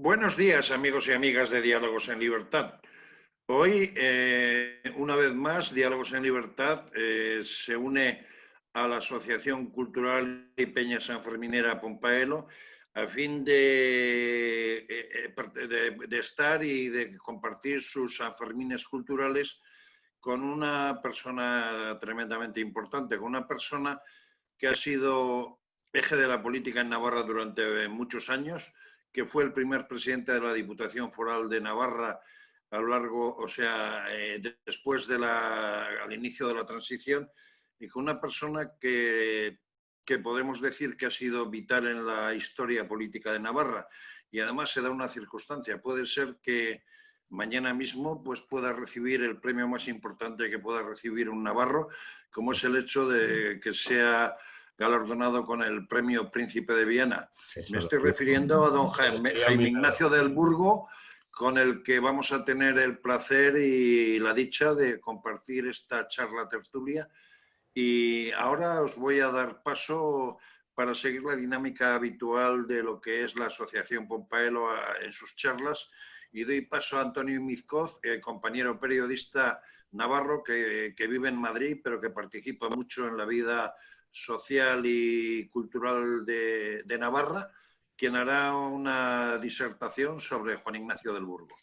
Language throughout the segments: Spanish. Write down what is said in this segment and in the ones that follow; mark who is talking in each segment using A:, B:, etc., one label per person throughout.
A: Buenos días, amigos y amigas de Diálogos en Libertad. Hoy, una vez más, Diálogos en Libertad se une a la Asociación Cultural y Peña Sanferminera Pompaelo a fin de estar y de compartir sus Sanfermines culturales con una persona tremendamente importante, con una persona que ha sido eje de la política en Navarra durante muchos años, que fue el primer presidente de la Diputación Foral de Navarra a lo largo, después al inicio de la transición, y con una persona que podemos decir que ha sido vital en la historia política de Navarra. Y además se da una circunstancia, puede ser que mañana mismo pues, pueda recibir el premio más importante que pueda recibir un navarro, como es el hecho de que sea galardonado con el premio Príncipe de Viana. Me estoy refiriendo a don Jaime Ignacio del Burgo, con el que vamos a tener el placer y la dicha de compartir esta charla tertulia. Y ahora os voy a dar paso para seguir la dinámica habitual de lo que es la Asociación Pompaelo en sus charlas, y doy paso a Antonio Mizcoz, compañero periodista navarro que vive en Madrid, pero que participa mucho en la vida social y cultural de Navarra, quien hará una disertación sobre Juan Ignacio del Burgo.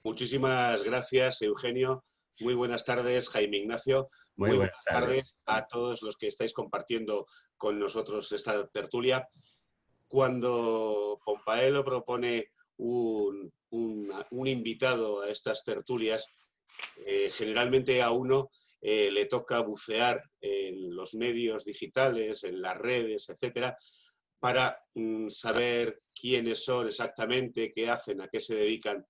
B: Muchísimas gracias, Eugenio. Muy buenas tardes, Jaime Ignacio. Muy buenas tardes a todos los que estáis compartiendo con nosotros esta tertulia. Cuando Pompaelo propone un invitado a estas tertulias, generalmente a uno le toca bucear en los medios digitales, en las redes, etcétera, para saber quiénes son exactamente, qué hacen, a qué se dedican.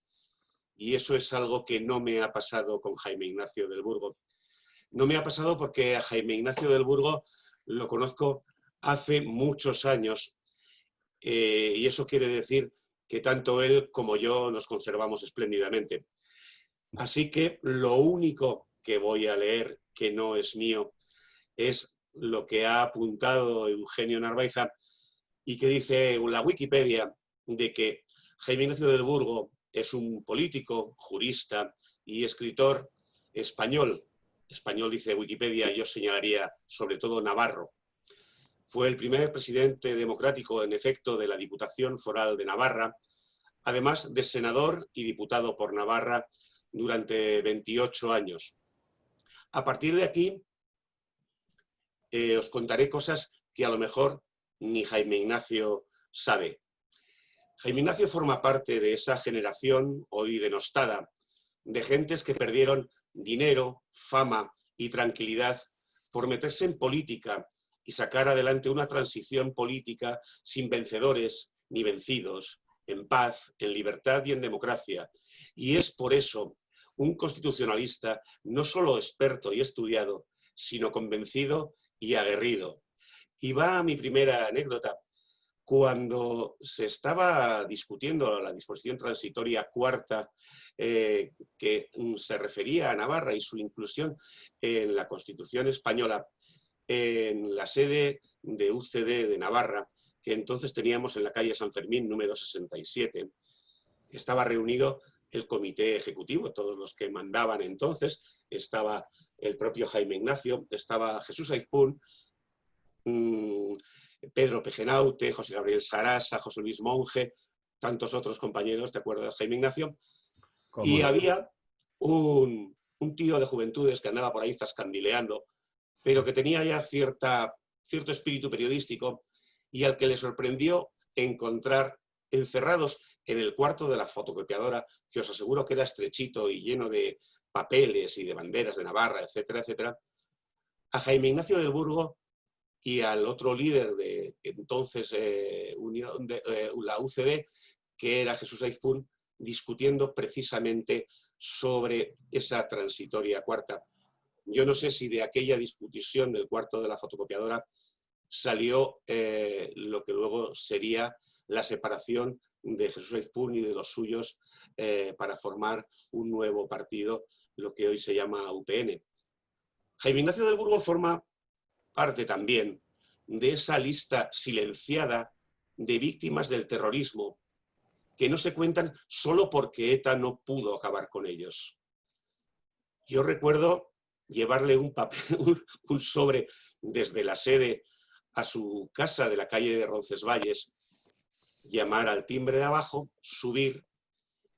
B: Y eso es algo que no me ha pasado con Jaime Ignacio del Burgo. No me ha pasado porque a Jaime Ignacio del Burgo lo conozco hace muchos años, y eso quiere decir que tanto él como yo nos conservamos espléndidamente. Así que lo único que voy a leer, que no es mío, es lo que ha apuntado Eugenio Narvaiza y que dice la Wikipedia de que Jaime Ignacio del Burgo es un político, jurista y escritor español. Español dice Wikipedia, yo señalaría sobre todo navarro. Fue el primer presidente democrático, en efecto, de la Diputación Foral de Navarra, además de senador y diputado por Navarra durante 28 años. A partir de aquí, os contaré cosas que a lo mejor ni Jaime Ignacio sabe. Jaime Ignacio forma parte de esa generación hoy denostada, de gentes que perdieron dinero, fama y tranquilidad por meterse en política y sacar adelante una transición política sin vencedores ni vencidos, en paz, en libertad y en democracia. Y es por eso un constitucionalista no solo experto y estudiado, sino convencido y aguerrido. Y va a mi primera anécdota. Cuando se estaba discutiendo la disposición transitoria cuarta que se refería a Navarra y su inclusión en la Constitución española, en la sede de UCD de Navarra, que entonces teníamos en la calle San Fermín número 67, estaba reunido el comité ejecutivo, todos los que mandaban entonces, estaba el propio Jaime Ignacio, estaba Jesús Aizpún, Pedro Pejenaute, José Gabriel Sarasa, José Luis Monge, tantos otros compañeros, ¿te acuerdas, Jaime Ignacio? Y no? Había un tío de Juventudes que andaba por ahí zascandileando, pero que tenía ya cierto espíritu periodístico y al que le sorprendió encontrar encerrados en el cuarto de la fotocopiadora, que os aseguro que era estrechito y lleno de papeles y de banderas de Navarra, etcétera, etcétera, a Jaime Ignacio del Burgo y al otro líder de entonces la UCD, que era Jesús Aizpún, discutiendo precisamente sobre esa transitoria cuarta. Yo no sé si de aquella discusión del cuarto de la fotocopiadora salió lo que luego sería la separación de Jesús Aizpún y de los suyos para formar un nuevo partido, lo que hoy se llama UPN. Jaime Ignacio del Burgo forma parte también de esa lista silenciada de víctimas del terrorismo que no se cuentan solo porque ETA no pudo acabar con ellos. Yo recuerdo llevarle un papel, un sobre desde la sede a su casa de la calle de Roncesvalles, llamar al timbre de abajo, subir,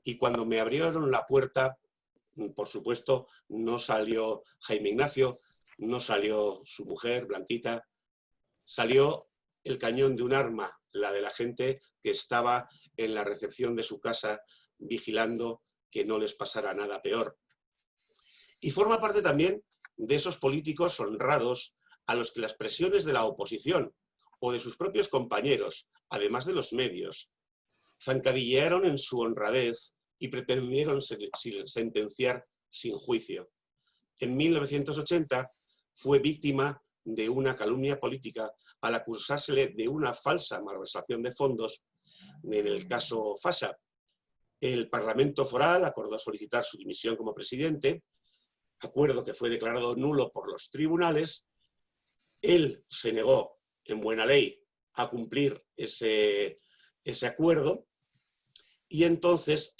B: y cuando me abrieron la puerta, por supuesto, no salió Jaime Ignacio, no salió su mujer, Blanquita, salió el cañón de un arma, la de la gente que estaba en la recepción de su casa vigilando que no les pasara nada peor. Y forma parte también de esos políticos honrados a los que las presiones de la oposición o de sus propios compañeros, además de los medios, zancadillearon en su honradez y pretendieron sentenciar sin juicio. En 1980 fue víctima de una calumnia política al acusársele de una falsa malversación de fondos en el caso Fasa. El Parlamento Foral acordó solicitar su dimisión como presidente, acuerdo que fue declarado nulo por los tribunales. Él se negó, en buena ley, a cumplir ese acuerdo, y entonces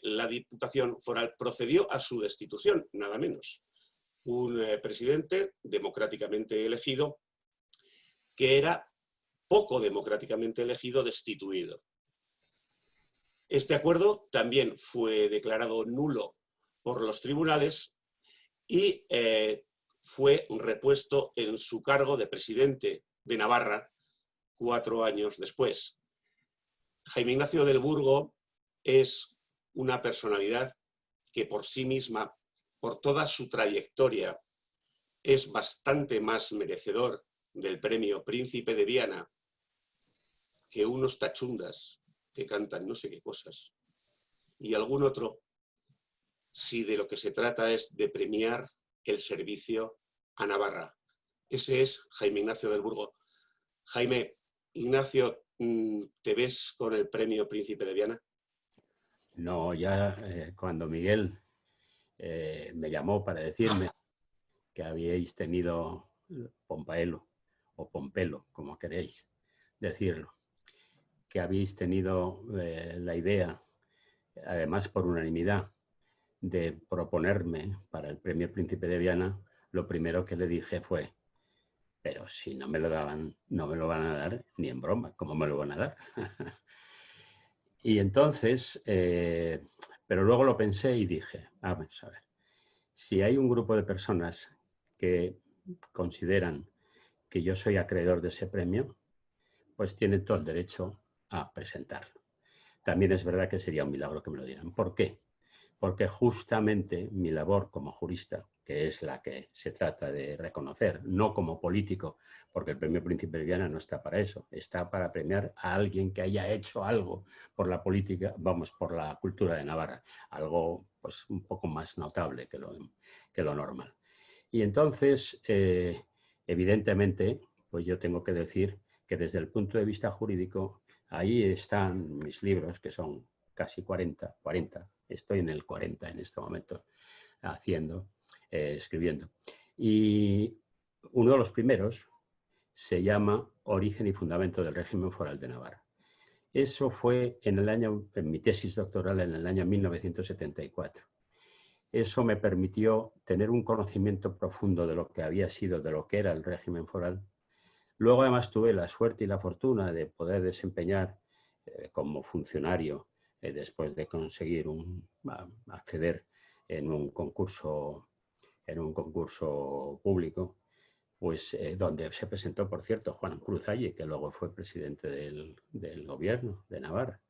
B: la Diputación Foral procedió a su destitución, nada menos. Un presidente democráticamente elegido que era poco democráticamente elegido, destituido. Este acuerdo también fue declarado nulo por los tribunales y fue repuesto en su cargo de presidente de Navarra 4 años después. Jaime Ignacio del Burgo es una personalidad que por sí misma, por toda su trayectoria, es bastante más merecedor del premio Príncipe de Viana que unos tachundas que cantan no sé qué cosas y algún otro, si de lo que se trata es de premiar el servicio a Navarra. Ese es Jaime Ignacio del Burgo. Jaime Ignacio, ¿te ves con el premio Príncipe de Viana?
C: No, ya cuando Miguel me llamó para decirme que habíais tenido Pompaelo, o Pompelo, como queréis decirlo, que habéis tenido la idea, además por unanimidad, de proponerme para el premio Príncipe de Viana, lo primero que le dije fue: pero si no me lo daban, no me lo van a dar ni en broma, ¿cómo me lo van a dar? Y entonces, pero luego lo pensé y dije, vamos a ver, si hay un grupo de personas que consideran que yo soy acreedor de ese premio, pues tienen todo el derecho a presentarlo. También es verdad que sería un milagro que me lo dieran. ¿Por qué? Porque justamente mi labor como jurista, que es la que se trata de reconocer, no como político, porque el premio Príncipe de Viana no está para eso, está para premiar a alguien que haya hecho algo por la política, vamos, por la cultura de Navarra, algo pues un poco más notable que lo normal. Y entonces, evidentemente, pues yo tengo que decir que desde el punto de vista jurídico, ahí están mis libros, que son casi 40, estoy en el 40 en este momento, escribiendo. Y uno de los primeros se llama Origen y Fundamento del Régimen Foral de Navarra. Eso fue en mi tesis doctoral en el año 1974. Eso me permitió tener un conocimiento profundo de lo que había sido, de lo que era el régimen foral. Luego además tuve la suerte y la fortuna de poder desempeñar como funcionario después de conseguir acceder en un concurso público, pues donde se presentó, por cierto, Juan Cruz Aye, que luego fue presidente del gobierno de Navarra.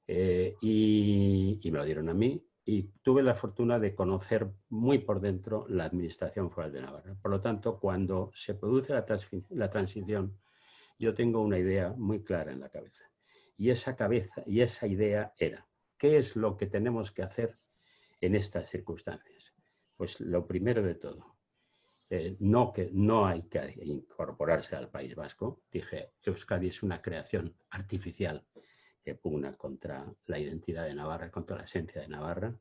C: Y me lo dieron a mí y tuve la fortuna de conocer muy por dentro la administración foral de Navarra. Por lo tanto, cuando se produce la transición, yo tengo una idea muy clara en la cabeza. Y esa idea era, ¿qué es lo que tenemos que hacer en estas circunstancias? Pues lo primero de todo, no hay que incorporarse al País Vasco. Dije, Euskadi es una creación artificial que pugna contra la identidad de Navarra, contra la esencia de Navarra,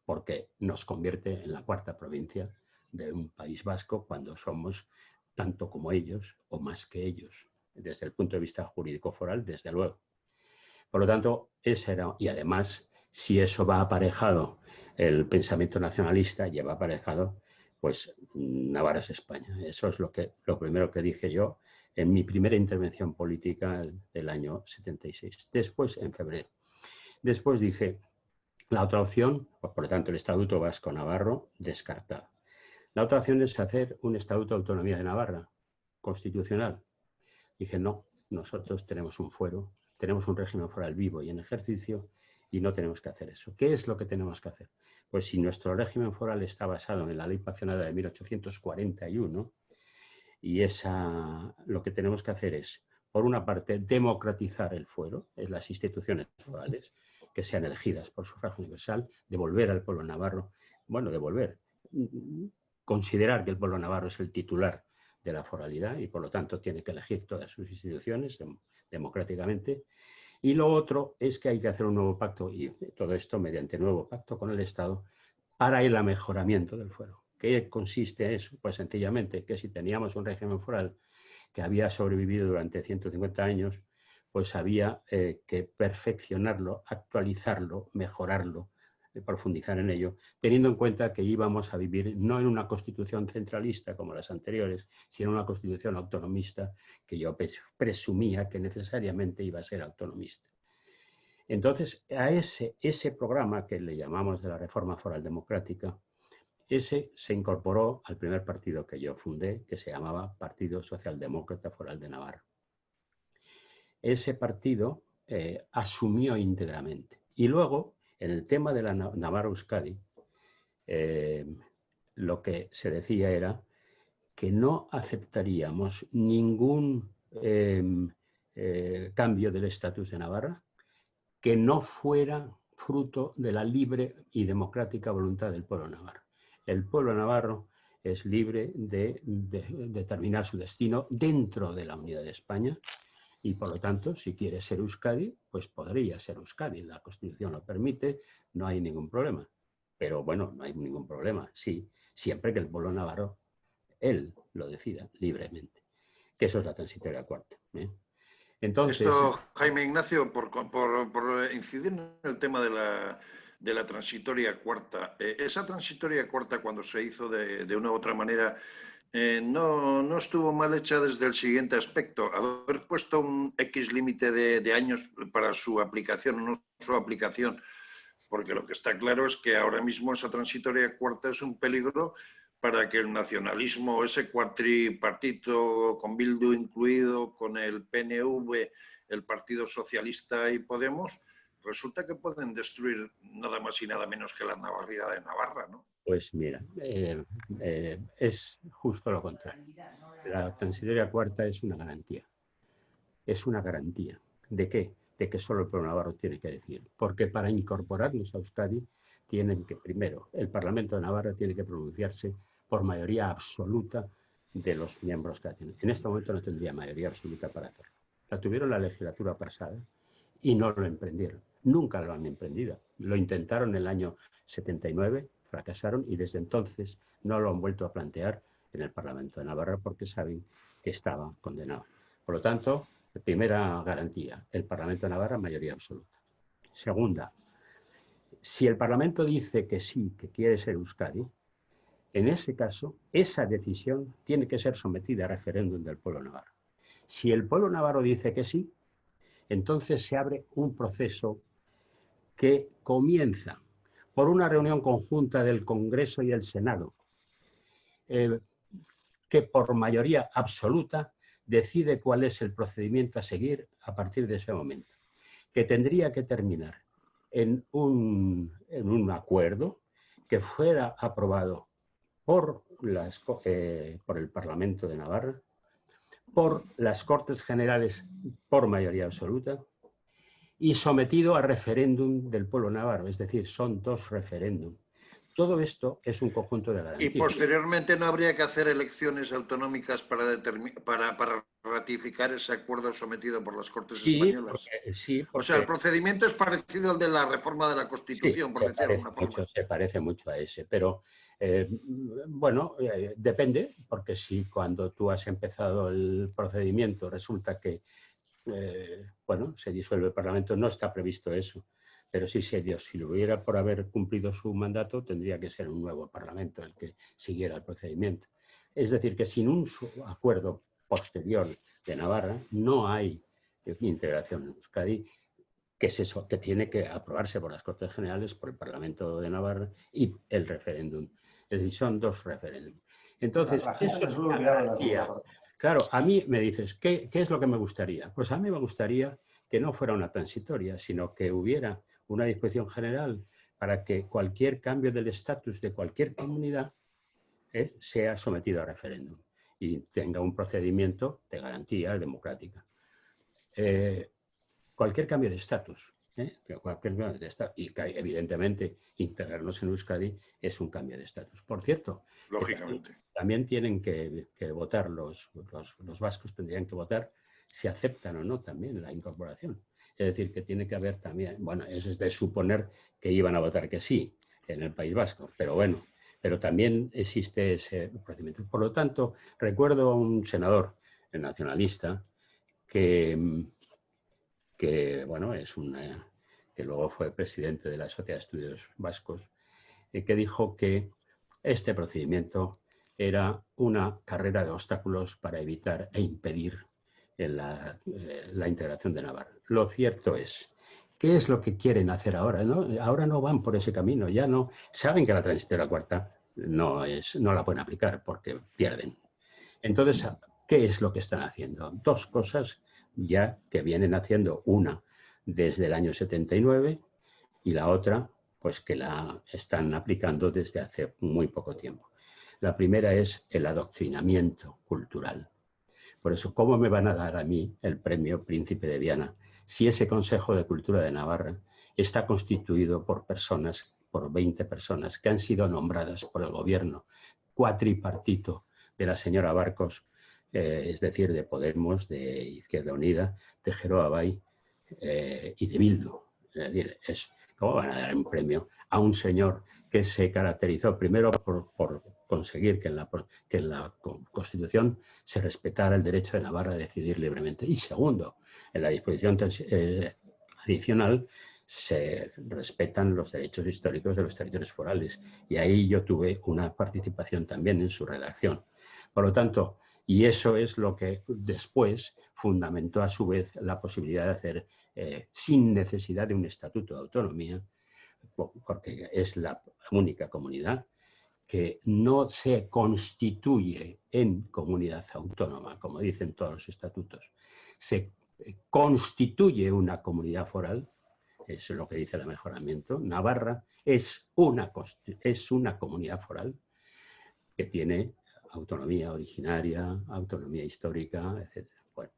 C: porque nos convierte en la 4ª provincia de un País Vasco cuando somos tanto como ellos o más que ellos, desde el punto de vista jurídico foral, desde luego. Por lo tanto, ese era, y además, si eso va aparejado, el pensamiento nacionalista lleva aparejado, pues Navarra es España. Eso es lo primero que dije yo en mi primera intervención política del año 76. Después, en febrero. Después dije, la otra opción, por lo tanto, el Estatuto Vasco-Navarro, descartado. La otra opción es hacer un Estatuto de Autonomía de Navarra, constitucional. Dije, no, nosotros tenemos un fuero, tenemos un régimen foral vivo y en ejercicio y no tenemos que hacer eso. ¿Qué es lo que tenemos que hacer? Pues si nuestro régimen foral está basado en la Ley Pacionada de 1841 y lo que tenemos que hacer es, por una parte, democratizar el fuero, es las instituciones forales, que sean elegidas por sufragio universal, devolver al pueblo navarro, considerar que el pueblo navarro es el titular de la foralidad y por lo tanto tiene que elegir todas sus instituciones democráticamente. Y lo otro es que hay que hacer un nuevo pacto, y todo esto mediante nuevo pacto con el Estado, para el amejoramiento del fuero. ¿Qué consiste en eso? Pues sencillamente que si teníamos un régimen foral que había sobrevivido durante 150 años, pues había que perfeccionarlo, actualizarlo, mejorarlo, profundizar en ello, teniendo en cuenta que íbamos a vivir no en una constitución centralista como las anteriores, sino en una constitución autonomista que yo presumía que necesariamente iba a ser autonomista. Entonces, a ese programa que le llamamos de la Reforma Foral Democrática, ese se incorporó al primer partido que yo fundé, que se llamaba Partido Socialdemócrata Foral de Navarra. Ese partido asumió íntegramente. Y luego, en el tema de la Navarra-Euskadi, lo que se decía era que no aceptaríamos ningún cambio del estatus de Navarra que no fuera fruto de la libre y democrática voluntad del pueblo navarro. El pueblo navarro es libre de determinar su destino dentro de la unidad de España y, por lo tanto, si quiere ser Euskadi, pues podría ser Euskadi. La Constitución lo permite, no hay ningún problema. Pero, bueno, no hay ningún problema, sí, siempre que el pueblo navarro, él lo decida libremente. Que eso es la transitoria cuarta. Entonces,
A: esto, Jaime Ignacio, por incidir en el tema de la transitoria cuarta, esa transitoria cuarta cuando se hizo de una u otra manera no estuvo mal hecha desde el siguiente aspecto. Haber puesto un X límite de años para su aplicación o no su aplicación, porque lo que está claro es que ahora mismo esa transitoria cuarta es un peligro para que el nacionalismo, ese cuatripartito con Bildu incluido, con el PNV, el Partido Socialista y Podemos, resulta que pueden destruir nada más y nada menos que la navarridad de Navarra, ¿no?
C: Pues mira, es justo lo contrario. La transitoria cuarta es una garantía. Es una garantía. ¿De qué? De que solo el pueblo navarro tiene que decir. Porque para incorporarnos a Euskadi, tienen que, primero, el Parlamento de Navarra tiene que pronunciarse por mayoría absoluta de los miembros que la tienen. En este momento no tendría mayoría absoluta para hacerlo. La tuvieron la legislatura pasada y no lo emprendieron. Nunca lo han emprendido. Lo intentaron en el año 79, fracasaron y desde entonces no lo han vuelto a plantear en el Parlamento de Navarra porque saben que estaba condenado. Por lo tanto, primera garantía, el Parlamento de Navarra mayoría absoluta. Segunda, si el Parlamento dice que sí, que quiere ser Euskadi, en ese caso, esa decisión tiene que ser sometida a referéndum del pueblo navarro. Si el pueblo navarro dice que sí, entonces se abre un proceso que comienza por una reunión conjunta del Congreso y el Senado, que por mayoría absoluta decide cuál es el procedimiento a seguir a partir de ese momento, que tendría que terminar en un acuerdo que fuera aprobado por el Parlamento de Navarra, por las Cortes Generales por mayoría absoluta y sometido a referéndum del pueblo navarro, es decir, son dos referéndum. Todo esto es un conjunto de garantías.
A: Y posteriormente no habría que hacer elecciones autonómicas para ratificar ese acuerdo sometido por las Cortes españolas.
C: Porque,
A: o sea, el procedimiento es parecido al de la reforma de la Constitución, por decirlo de alguna forma.
C: Se parece mucho a ese, pero bueno, depende, porque si cuando tú has empezado el procedimiento resulta que bueno, se disuelve el Parlamento, no está previsto eso, pero si lo hubiera por haber cumplido su mandato, tendría que ser un nuevo Parlamento el que siguiera el procedimiento. Es decir, que sin un acuerdo posterior de Navarra no hay integración en Euskadi, que es eso, que tiene que aprobarse por las Cortes Generales, por el Parlamento de Navarra y el referéndum. Es decir, son dos referéndums. Entonces, eso es una garantía. Claro, a mí me dices, ¿qué es lo que me gustaría? Pues a mí me gustaría que no fuera una transitoria, sino que hubiera una disposición general para que cualquier cambio del estatus de cualquier comunidad sea sometido a referéndum y tenga un procedimiento de garantía democrática. Cualquier cambio de estatus, y que evidentemente integrarnos en Euskadi es un cambio de estatus. Por cierto,
A: lógicamente,
C: también tienen que votar los vascos, tendrían que votar si aceptan o no también la incorporación. Es decir, que tiene que haber también, bueno, eso es de suponer que iban a votar que sí en el País Vasco, pero bueno, pero también existe ese procedimiento. Por lo tanto, recuerdo a un senador nacionalista que bueno, que luego fue presidente de la Sociedad de Estudios Vascos, que dijo que este procedimiento era una carrera de obstáculos para evitar e impedir la integración de Navarra. Lo cierto es, ¿qué es lo que quieren hacer ahora? ¿No? Ahora no van por ese camino, ya no saben que la transición cuarta no la pueden aplicar porque pierden. Entonces, ¿qué es lo que están haciendo? Dos cosas ya que vienen haciendo, una desde el año 79 y la otra pues que la están aplicando desde hace muy poco tiempo. La primera es el adoctrinamiento cultural. Por eso, ¿cómo me van a dar a mí el premio Príncipe de Viana si ese Consejo de Cultura de Navarra está constituido por 20 personas que han sido nombradas por el gobierno cuatripartito de la señora Barcos, es decir, de Podemos, de Izquierda Unida, de Geroa Bai y de Bildu? Es decir, ¿cómo van a dar un premio a un señor que se caracterizó primero por conseguir que en la Constitución se respetara el derecho de Navarra a decidir libremente? Y segundo, en la disposición adicional se respetan los derechos históricos de los territorios forales. Y ahí yo tuve una participación también en su redacción. Por lo tanto, y eso es lo que después fundamentó a su vez la posibilidad de hacer sin necesidad de un estatuto de autonomía, porque es la única comunidad que no se constituye en comunidad autónoma, como dicen todos los estatutos. Se constituye una comunidad foral, eso es lo que dice el mejoramiento. Navarra es una comunidad foral que tiene autonomía originaria, autonomía histórica, etc. Bueno,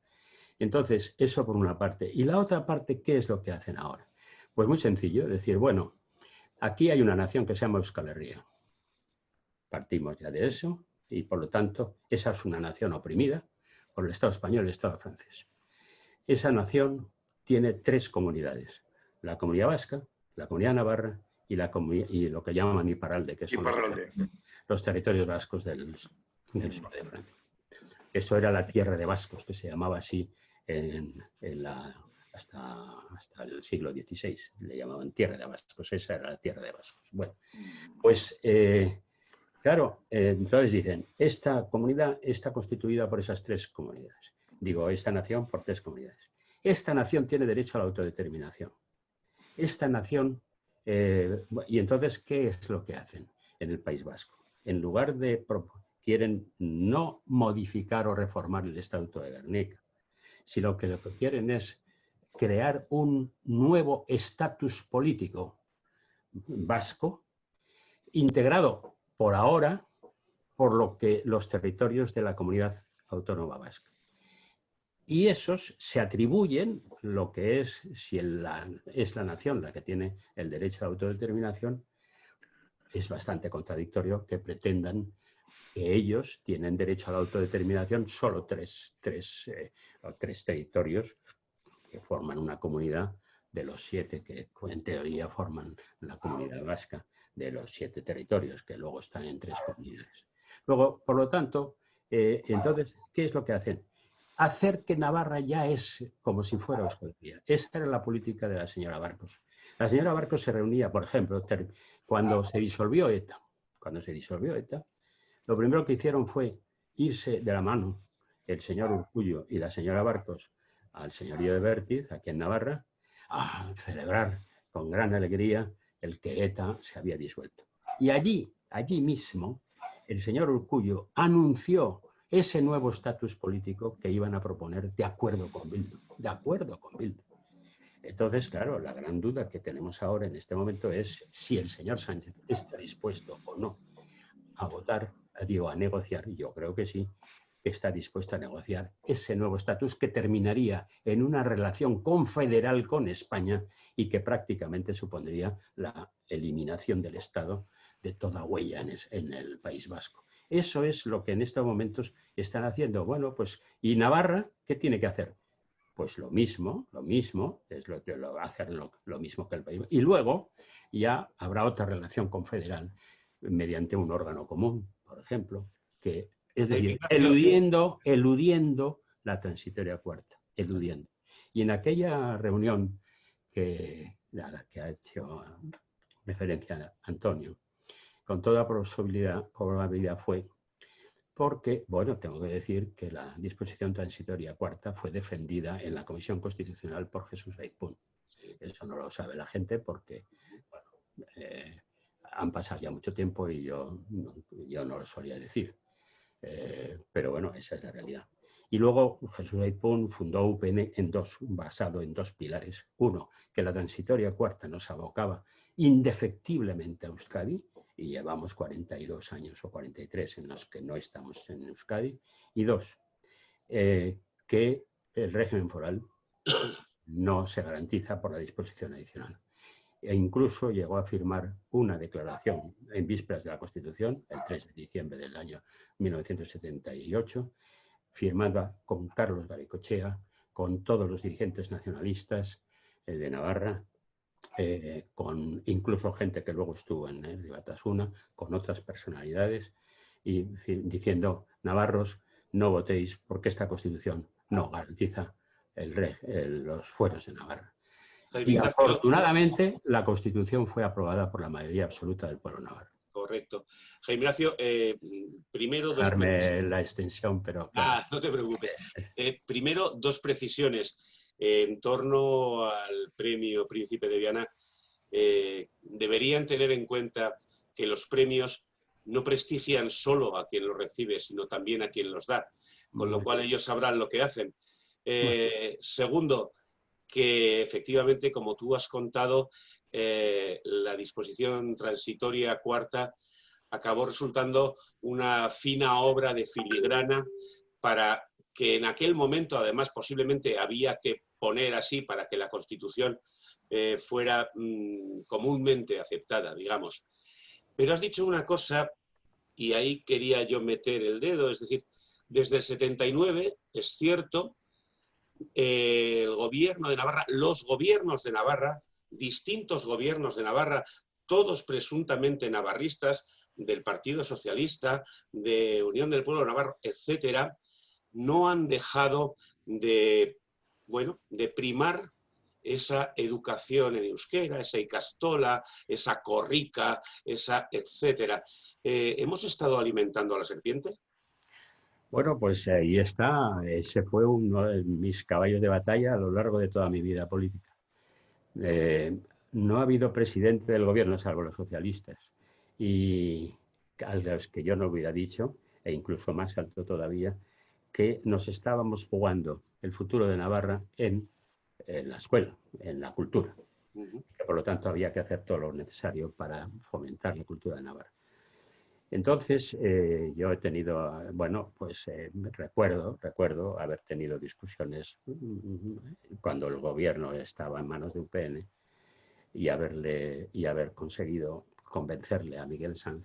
C: entonces, eso por una parte. Y la otra parte, ¿qué es lo que hacen ahora? Pues muy sencillo, decir, bueno, aquí hay una nación que se llama Euskal Herria. Partimos ya de eso y, por lo tanto, esa es una nación oprimida por el Estado español y el Estado francés. Esa nación tiene 3 comunidades, la comunidad vasca, la comunidad navarra y lo que llaman Iparralde, que son los territorios vascos del sur de Francia. Eso era la tierra de vascos, que se llamaba así hasta el siglo XVI. Le llamaban tierra de vascos, esa era la tierra de vascos. Bueno, pues claro, entonces dicen, esta comunidad está constituida por esas 3 comunidades. Digo, esta nación por 3 comunidades. Esta nación tiene derecho a la autodeterminación. Esta nación, y entonces, ¿qué es lo que hacen en el País Vasco? En lugar de quieren no modificar o reformar el Estatuto de Gernika, sino que lo que quieren es crear un nuevo estatus político vasco integrado por ahora por los territorios de la comunidad autónoma vasca. Y esos se atribuyen lo que es, si es la nación la que tiene el derecho a autodeterminación, es bastante contradictorio que pretendan que ellos tienen derecho a la autodeterminación solo tres territorios que forman una comunidad de los 7 que en teoría forman la comunidad vasca, de los 7 territorios que luego están en 3 comunidades. Luego, por lo tanto, entonces, ¿qué es lo que hacen? hacer que Navarra ya es como si fuera Euskal Herria. Esa era la política de la señora Barcos. La señora Barcos se reunía, por ejemplo, cuando se disolvió ETA. Cuando se disolvió ETA, lo primero que hicieron fue irse de la mano el señor Urkullu y la señora Barcos al señorío de Bertiz, aquí en Navarra, a celebrar con gran alegría el que ETA se había disuelto. Y allí mismo, el señor Urkullu anunció ese nuevo estatus político que iban a proponer de acuerdo con Bildu. De acuerdo con Bildu. Entonces, claro, la gran duda que tenemos ahora en este momento es si el señor Sánchez está dispuesto o no a votar, digo, a negociar, y yo creo que sí, que está dispuesto a negociar ese nuevo estatus que terminaría en una relación confederal con España y que prácticamente supondría la eliminación del Estado de toda huella en el País Vasco. Eso es lo que en estos momentos están haciendo. Bueno, pues, ¿y Navarra qué tiene que hacer? Pues lo mismo, es lo que va a hacer lo mismo que el país. Y luego ya habrá otra relación confederal mediante un órgano común, por ejemplo, que es decir, eludiendo la transitoria cuarta, eludiendo. Y en aquella reunión a la que ha hecho referencia Antonio, con toda probabilidad fue porque, bueno, tengo que decir que la disposición transitoria cuarta fue defendida en la Comisión Constitucional por Jesús Aizpún. Eso no lo sabe la gente porque, bueno, han pasado ya mucho tiempo y yo no lo solía decir. Pero bueno, esa es la realidad. Y luego Jesús Aizpún fundó UPN basado en dos pilares. Uno, que la transitoria cuarta nos abocaba indefectiblemente a Euskadi, y llevamos 42 años o 43 en los que no estamos en Euskadi. Y dos, que el régimen foral no se garantiza por la disposición adicional. E incluso llegó a firmar una declaración en vísperas de la Constitución, el 3 de diciembre del año 1978, firmada con Carlos Garaikoetxea, con todos los dirigentes nacionalistas de Navarra, con incluso gente que luego estuvo en Herri Batasuna, con otras personalidades, y diciendo: navarros, no votéis porque esta Constitución no garantiza los fueros de Navarra. Y afortunadamente la Constitución fue aprobada por la mayoría absoluta del pueblo navarro.
B: Correcto. Jaime Ignacio, primero...
C: Darme la extensión, pero... Claro.
B: No te preocupes. Primero, dos precisiones. En torno al premio Príncipe de Viana, deberían tener en cuenta que los premios no prestigian solo a quien los recibe, sino también a quien los da, con lo cual ellos sabrán lo que hacen. Segundo, que efectivamente, como tú has contado, la disposición transitoria cuarta acabó resultando una fina obra de filigrana para que en aquel momento, además, posiblemente había que poner así para que la Constitución fuera comúnmente aceptada, digamos. Pero has dicho una cosa, y ahí quería yo meter el dedo, es decir, desde el 79, es cierto, el gobierno de Navarra, los gobiernos de Navarra, distintos gobiernos de Navarra, todos presuntamente navarristas, del Partido Socialista, de Unión del Pueblo Navarro, etcétera, no han dejado de primar esa educación en euskera, esa ikastola, esa korrika, esa etcétera. ¿Hemos estado alimentando a la serpiente?
C: Bueno, pues ahí está. Ese fue uno de mis caballos de batalla a lo largo de toda mi vida política. No ha habido presidente del gobierno, salvo los socialistas, y a los que yo no hubiera dicho, e incluso más alto todavía, que nos estábamos jugando el futuro de Navarra en la escuela, en la cultura. Que por lo tanto había que hacer todo lo necesario para fomentar la cultura de Navarra. Entonces, yo he tenido, bueno, pues recuerdo haber tenido discusiones cuando el gobierno estaba en manos de UPN y haber conseguido convencerle a Miguel Sanz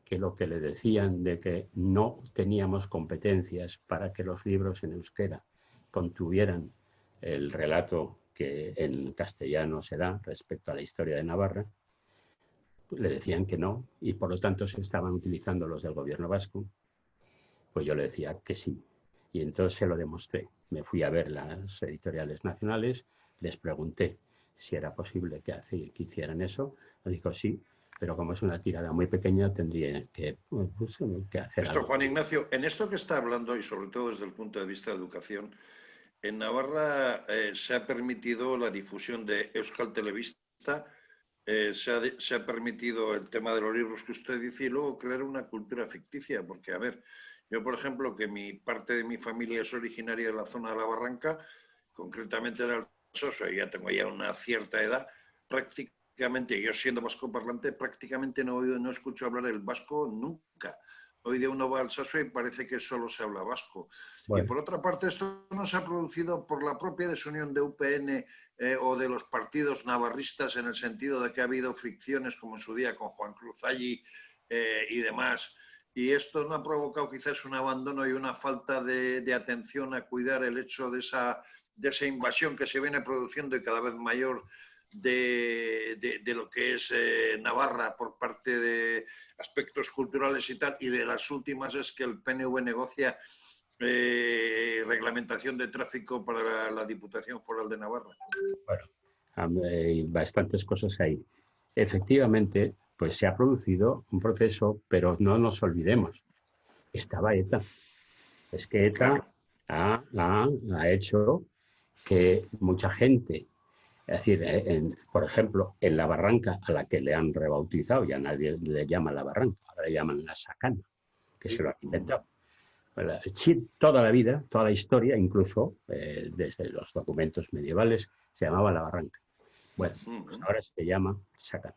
C: que lo que le decían de que no teníamos competencias para que los libros en euskera contuvieran el relato que en castellano se da respecto a la historia de Navarra, le decían que no, y por lo tanto se estaban utilizando los del gobierno vasco. Pues yo le decía que sí. Y entonces se lo demostré. Me fui a ver las editoriales nacionales, les pregunté si era posible que hicieran eso. Me dijo sí, pero como es una tirada muy pequeña tendría que hacer
A: Esto,
C: algo.
A: Juan Ignacio, en esto que está hablando, y sobre todo desde el punto de vista de educación, en Navarra se ha permitido la difusión de Euskal Telebista, se ha permitido el tema de los libros que usted dice y luego crear una cultura ficticia, porque, a ver, yo, por ejemplo, que parte de mi familia es originaria de la zona de la Barranca, concretamente de Alsacia, y ya tengo ya una cierta edad, prácticamente, yo siendo vascoparlante, prácticamente no escucho hablar el vasco nunca. Hoy día uno va al Alsacia y parece que solo se habla vasco.
C: Bueno.
A: Y por otra parte, esto no se ha producido por la propia desunión de UPN o de los partidos navarristas, en el sentido de que ha habido fricciones, como en su día con Juan Cruz Allí y demás. Y esto no ha provocado quizás un abandono y una falta de atención a cuidar el hecho de esa invasión que se viene produciendo y cada vez mayor de lo que es Navarra por parte de aspectos culturales y tal, y de las últimas es que el PNV negocia reglamentación de tráfico para la Diputación Foral de Navarra.
C: Bueno, hay bastantes cosas ahí. Efectivamente, pues se ha producido un proceso, pero no nos olvidemos, estaba ETA. Es que ETA claro, ha hecho que mucha gente, es decir, por ejemplo, en la Barranca, a la que le han rebautizado, ya nadie le llama la Barranca, ahora le llaman la Sacana, que se lo han inventado. Sí, toda la vida, toda la historia, incluso desde los documentos medievales, se llamaba la Barranca. Bueno, pues ahora se llama Sacana.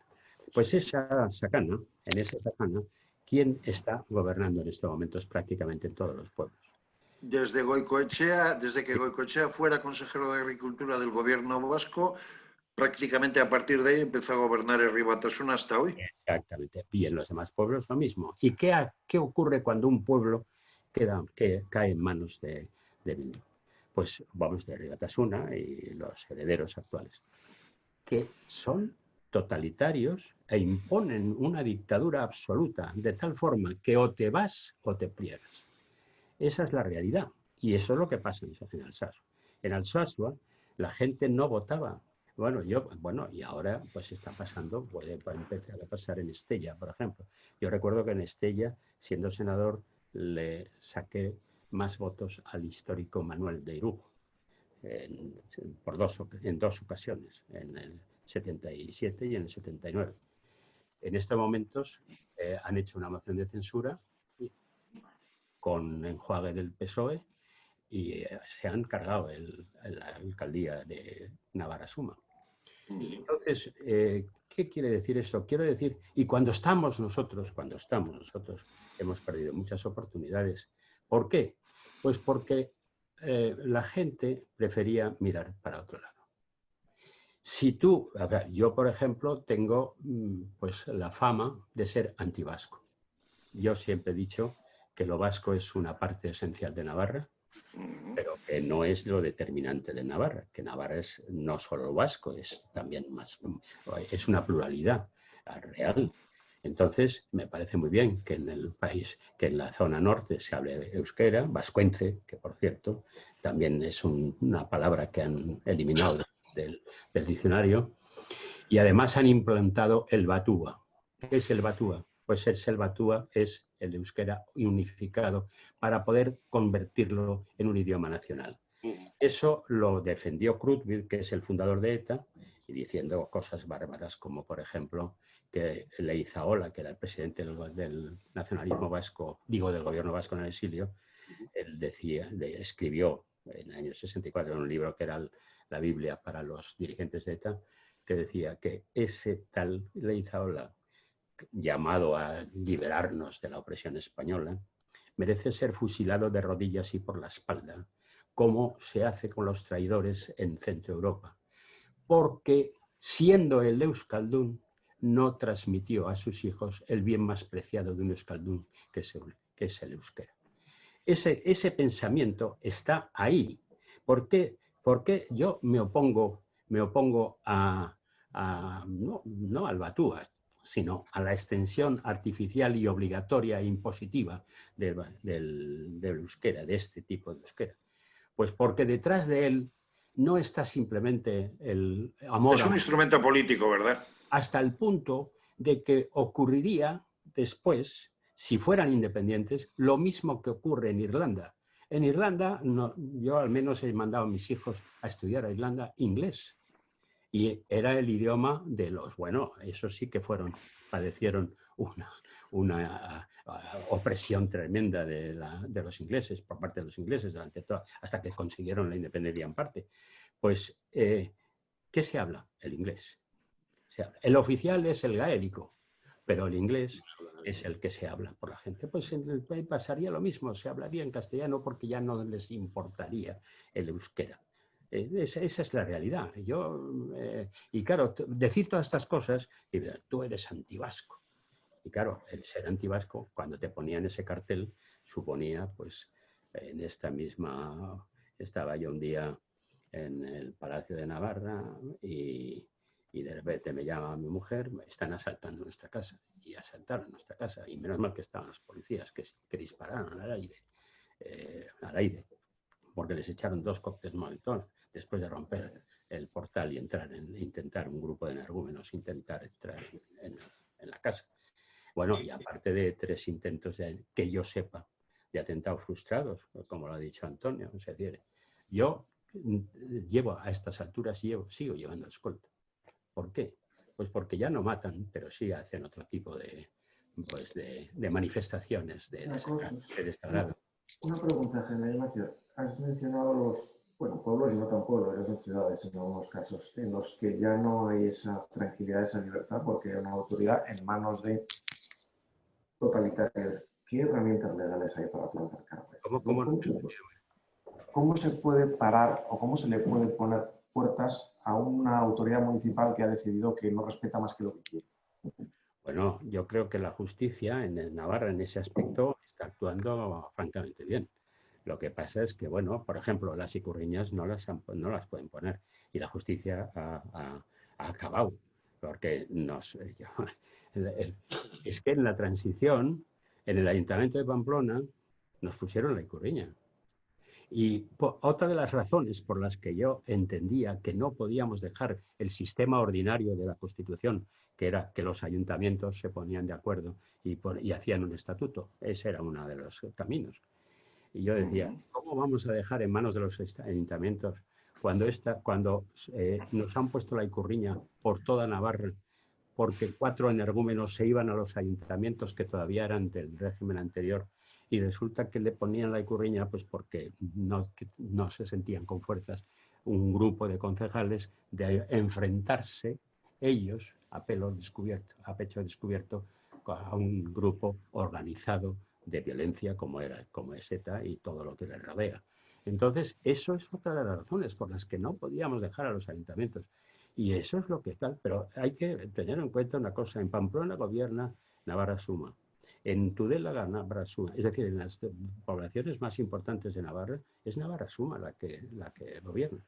C: Pues esa Sacana, en esa Sacana, ¿quién está gobernando en estos momentos prácticamente en todos los pueblos?
A: Desde que Goicoechea fuera consejero de Agricultura del gobierno vasco, prácticamente a partir de ahí empezó a gobernar el Río Batasuna hasta hoy.
C: Exactamente. Y en los demás pueblos lo mismo. ¿Y qué ocurre cuando un pueblo cae en manos de Bildu? Pues vamos de Río Batasuna y los herederos actuales, que son totalitarios e imponen una dictadura absoluta, de tal forma que o te vas o te pliegas. Esa es la realidad. Y eso es lo que pasa en Alsasua. En Alsasua la gente no votaba. Bueno, y ahora pues está pasando, puede empezar a pasar en Estella, por ejemplo. Yo recuerdo que en Estella, siendo senador, le saqué más votos al histórico Manuel de Irujo, en dos ocasiones, en el 77 y en el 79. En estos momentos han hecho una moción de censura con enjuague del PSOE y se han cargado la alcaldía de Navarasuma. Entonces, ¿qué quiere decir esto? Quiero decir, y cuando estamos nosotros, hemos perdido muchas oportunidades. ¿Por qué? Pues porque la gente prefería mirar para otro lado. Si tú, yo por ejemplo, tengo pues la fama de ser antivasco. Yo siempre he dicho que lo vasco es una parte esencial de Navarra, pero que no es lo determinante de Navarra, que Navarra es no solo vasco, es también es una pluralidad real. Entonces, me parece muy bien que en el país, que en la zona norte se hable euskera, vascuence, que por cierto también es una palabra que han eliminado del diccionario, y además han implantado el batúa. ¿Qué es el batúa? Pues el batúa es el euskera unificado para poder convertirlo en un idioma nacional. Eso lo defendió Krutwil, que es el fundador de ETA, y diciendo cosas bárbaras como, por ejemplo, que Leizaola, que era el presidente del nacionalismo vasco, del gobierno vasco en el exilio, él escribió en el año 64 en un libro que era la Biblia para los dirigentes de ETA, que decía que ese tal Leizaola, llamado a liberarnos de la opresión española, merece ser fusilado de rodillas y por la espalda, como se hace con los traidores en Centro Europa, porque siendo el euskaldún no transmitió a sus hijos el bien más preciado de un euskaldún, que es el euskera. Ese pensamiento está ahí. ¿Por qué yo me opongo no al batúa, sino a la extensión artificial y obligatoria e impositiva del euskera, de este tipo de euskera. Pues porque detrás de él no está simplemente el amor.
A: Es un instrumento político, ¿verdad?
C: Hasta el punto de que ocurriría después, si fueran independientes, lo mismo que ocurre en Irlanda. En Irlanda, no, yo al menos he mandado a mis hijos a estudiar a Irlanda inglés. Y era el idioma de los, bueno, esos sí que padecieron una opresión tremenda de los ingleses, por parte de los ingleses, hasta que consiguieron la independencia en parte. Pues, ¿qué se habla? El inglés. El oficial es el gaélico, pero el inglés es el que se habla por la gente. Pues en el país pasaría lo mismo, se hablaría en castellano porque ya no les importaría el euskera. Esa es la realidad. Y claro, decir todas estas cosas, y tú eres antivasco. Y claro, el ser antivasco, cuando te ponían ese cartel, suponía, pues, en esta misma... Estaba yo un día en el Palacio de Navarra y de repente me llama mi mujer, están asaltando nuestra casa. Y asaltaron nuestra casa. Y menos mal que estaban los policías que dispararon al aire, porque les echaron 2 cócteles Molotov después de romper el portal y intentar un grupo de energúmenos intentar entrar en la casa. Bueno, y aparte de 3 intentos que yo sepa de atentados frustrados, como lo ha dicho Antonio, es decir, yo llevo a estas alturas, sigo llevando escolta. ¿Por qué? Pues porque ya no matan, pero sí hacen otro tipo de manifestaciones de desagrado.
D: Una pregunta, General Ignacio. Has mencionado los pueblos y no tan pueblos, las ciudades en algunos casos, en los que ya no hay esa tranquilidad, esa libertad, porque hay una autoridad en manos de totalitarios. ¿Qué herramientas legales hay para plantar cara a esto? ¿Cómo se puede parar o cómo se le puede poner puertas a una autoridad municipal que ha decidido que no respeta más que lo que quiere?
C: Bueno, yo creo que la justicia en Navarra en ese aspecto está actuando francamente bien. Lo que pasa es que, bueno, por ejemplo, las icurriñas no las pueden poner y la justicia ha acabado. Porque es que en la transición, en el Ayuntamiento de Pamplona, nos pusieron la icurriña. Y otra de las razones por las que yo entendía que no podíamos dejar el sistema ordinario de la Constitución, que era que los ayuntamientos se ponían de acuerdo y hacían un estatuto. Ese era uno de los caminos. Y yo decía, ¿cómo vamos a dejar en manos de los ayuntamientos cuando nos han puesto la icurriña por toda Navarra, porque 4 energúmenos se iban a los ayuntamientos que todavía eran del régimen anterior y resulta que le ponían la icurriña pues porque no se sentían con fuerzas un grupo de concejales de enfrentarse ellos a pecho descubierto a un grupo organizado de violencia como es ETA y todo lo que le rodea. Entonces, eso es otra de las razones por las que no podíamos dejar a los ayuntamientos. Y eso es lo que tal, pero hay que tener en cuenta una cosa, en Pamplona gobierna Navarra Suma, en Tudela Navarra Suma, es decir, en las poblaciones más importantes de Navarra es Navarra Suma la que gobierna.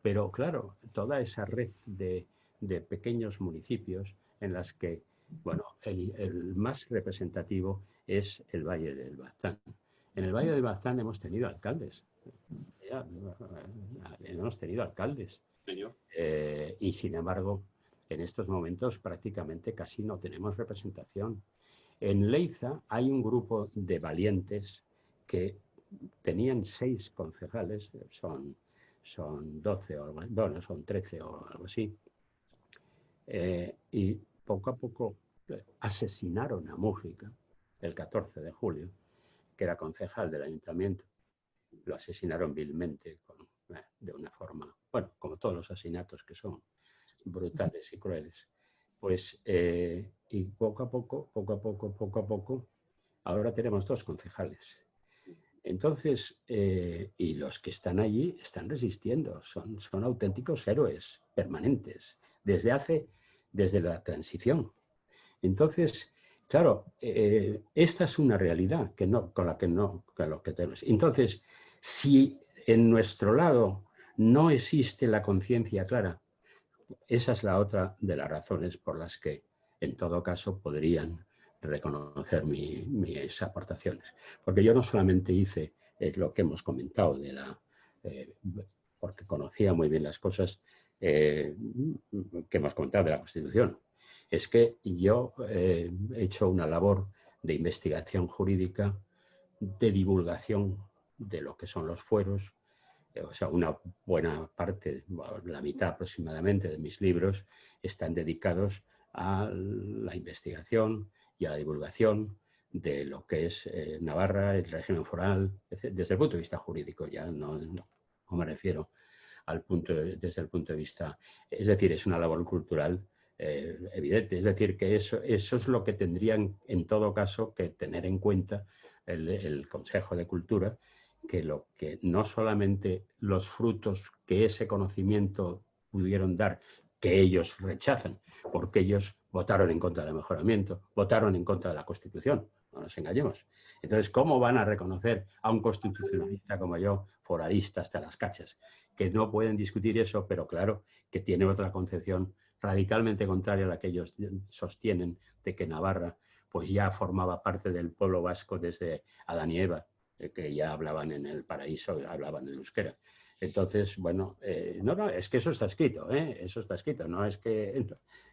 C: Pero claro, toda esa red de pequeños municipios en las que, bueno, el más representativo es el Valle del Baztán. En el Valle del Baztán hemos tenido alcaldes. Y sin embargo, en estos momentos prácticamente casi no tenemos representación. En Leiza hay un grupo de valientes que tenían 6 concejales, son 12 o bueno, son 13 o algo así, y poco a poco asesinaron a Mújica el 14 de julio, que era concejal del ayuntamiento. Lo asesinaron vilmente, de una forma, bueno, como todos los asesinatos que son brutales y crueles. Pues, y poco a poco, ahora tenemos 2 concejales. Entonces, y los que están allí están resistiendo, son auténticos héroes permanentes, desde la transición. Entonces, claro, esta es una realidad con lo que tenemos. Entonces, si en nuestro lado no existe la conciencia clara, esa es la otra de las razones por las que en todo caso podrían reconocer mis aportaciones. Porque yo no solamente hice lo que hemos comentado, porque conocía muy bien las cosas que hemos comentado de la Constitución. Es que yo he hecho una labor de investigación jurídica, de divulgación de lo que son los fueros. O sea, una buena parte, la mitad aproximadamente de mis libros están dedicados a la investigación y a la divulgación de lo que es Navarra, el régimen foral, desde el punto de vista jurídico, ya no me refiero desde el punto de vista, es decir, es una labor cultural evidente, es decir, que eso es lo que tendrían en todo caso que tener en cuenta el Consejo de Cultura, que no solamente los frutos que ese conocimiento pudieron dar, que ellos rechazan, porque ellos votaron en contra del mejoramiento, votaron en contra de la Constitución, no nos engañemos. Entonces, ¿cómo van a reconocer a un constitucionalista como yo, foralista hasta las cachas, que no pueden discutir eso, pero claro, que tiene otra concepción radicalmente contraria a la que ellos sostienen, de que Navarra pues ya formaba parte del pueblo vasco desde Adán y Eva, que ya hablaban en el paraíso, hablaban en euskera? Entonces, bueno, no, es que eso está escrito, eso está escrito, no es que...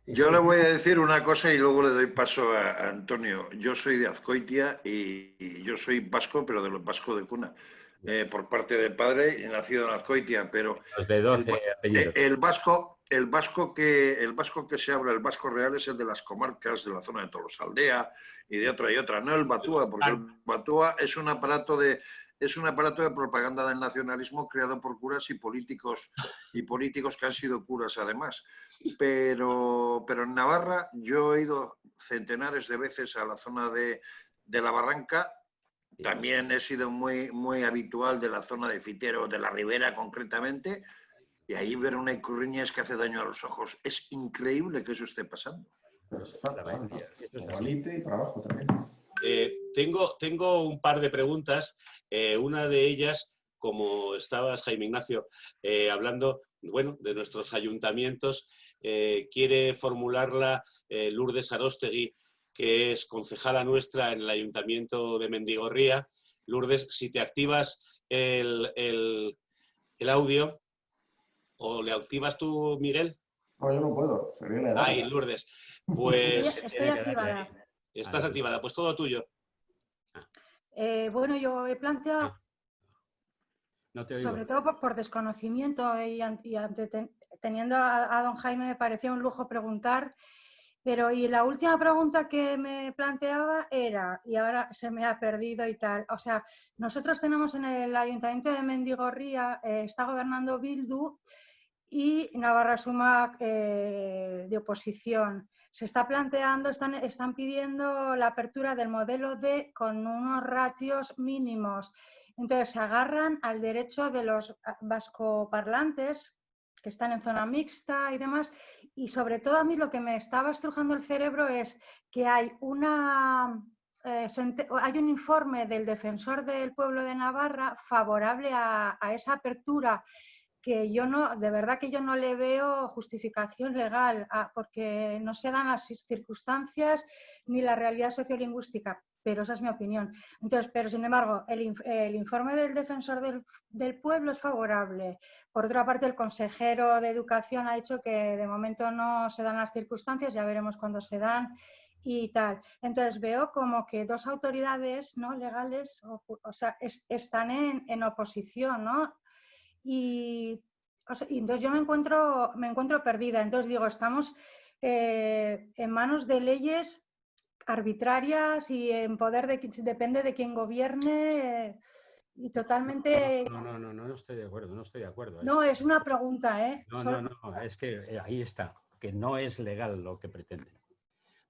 A: Yo le voy a decir una cosa y luego le doy paso a Antonio. Yo soy de Azcoitia y yo soy vasco, pero de los vascos de cuna, por parte del padre, nacido en Azcoitia, pero
C: los de 12 apellidos.
A: El vasco que se habla, el vasco real, es el de las comarcas de la zona de Tolosaldea y de otra y otra, no el batúa, porque el batúa es un aparato de propaganda del nacionalismo creado por curas y políticos que han sido curas además. Pero en Navarra yo he ido centenares de veces a la zona de la Barranca. También he sido muy, muy habitual de la zona de Fitero, de la Ribera concretamente, y ahí ver una icurriña es que hace daño a los ojos. Es increíble que eso esté pasando.
D: Y para abajo también.
B: Tengo un par de preguntas. Una de ellas, como estabas, Jaime Ignacio, hablando, bueno, de nuestros ayuntamientos, quiere formularla Lourdes Aróstegui, que es concejala nuestra en el Ayuntamiento de Mendigorría. Lourdes, si te activas el audio, ¿o le activas tú, Miguel?
D: No, yo no puedo. Sería la edad.
B: Ay, Lourdes. Pues...
E: Estoy activada.
B: Estás activada, pues todo tuyo.
E: Bueno, yo he planteado,
C: no te oigo,
E: sobre todo por desconocimiento teniendo a don Jaime, me parecía un lujo preguntar, pero y la última pregunta que me planteaba era, y ahora se me ha perdido y tal, o sea, nosotros tenemos en el Ayuntamiento de Mendigorría, está gobernando Bildu y Navarra Sumac de oposición. Se está planteando, están pidiendo la apertura del modelo D con unos ratios mínimos. Entonces se agarran al derecho de los vascoparlantes que están en zona mixta y demás. Y sobre todo a mí lo que me estaba estrujando el cerebro es que hay hay un informe del Defensor del Pueblo de Navarra favorable a esa apertura, que yo no, de verdad que yo no le veo justificación legal, porque no se dan las circunstancias ni la realidad sociolingüística, pero esa es mi opinión. Entonces, pero sin embargo, el informe del Defensor del Pueblo es favorable. Por otra parte, el consejero de Educación ha dicho que de momento no se dan las circunstancias, ya veremos cuándo se dan y tal. Entonces veo como que dos autoridades, ¿no?, legales, o sea, están en oposición, ¿no? Y entonces yo me encuentro perdida. Entonces digo, estamos en manos de leyes arbitrarias y en poder depende de quién gobierne y totalmente...
C: No estoy de acuerdo,
E: No, es una pregunta, ¿eh?
C: No, es que ahí está, que no es legal lo que pretenden.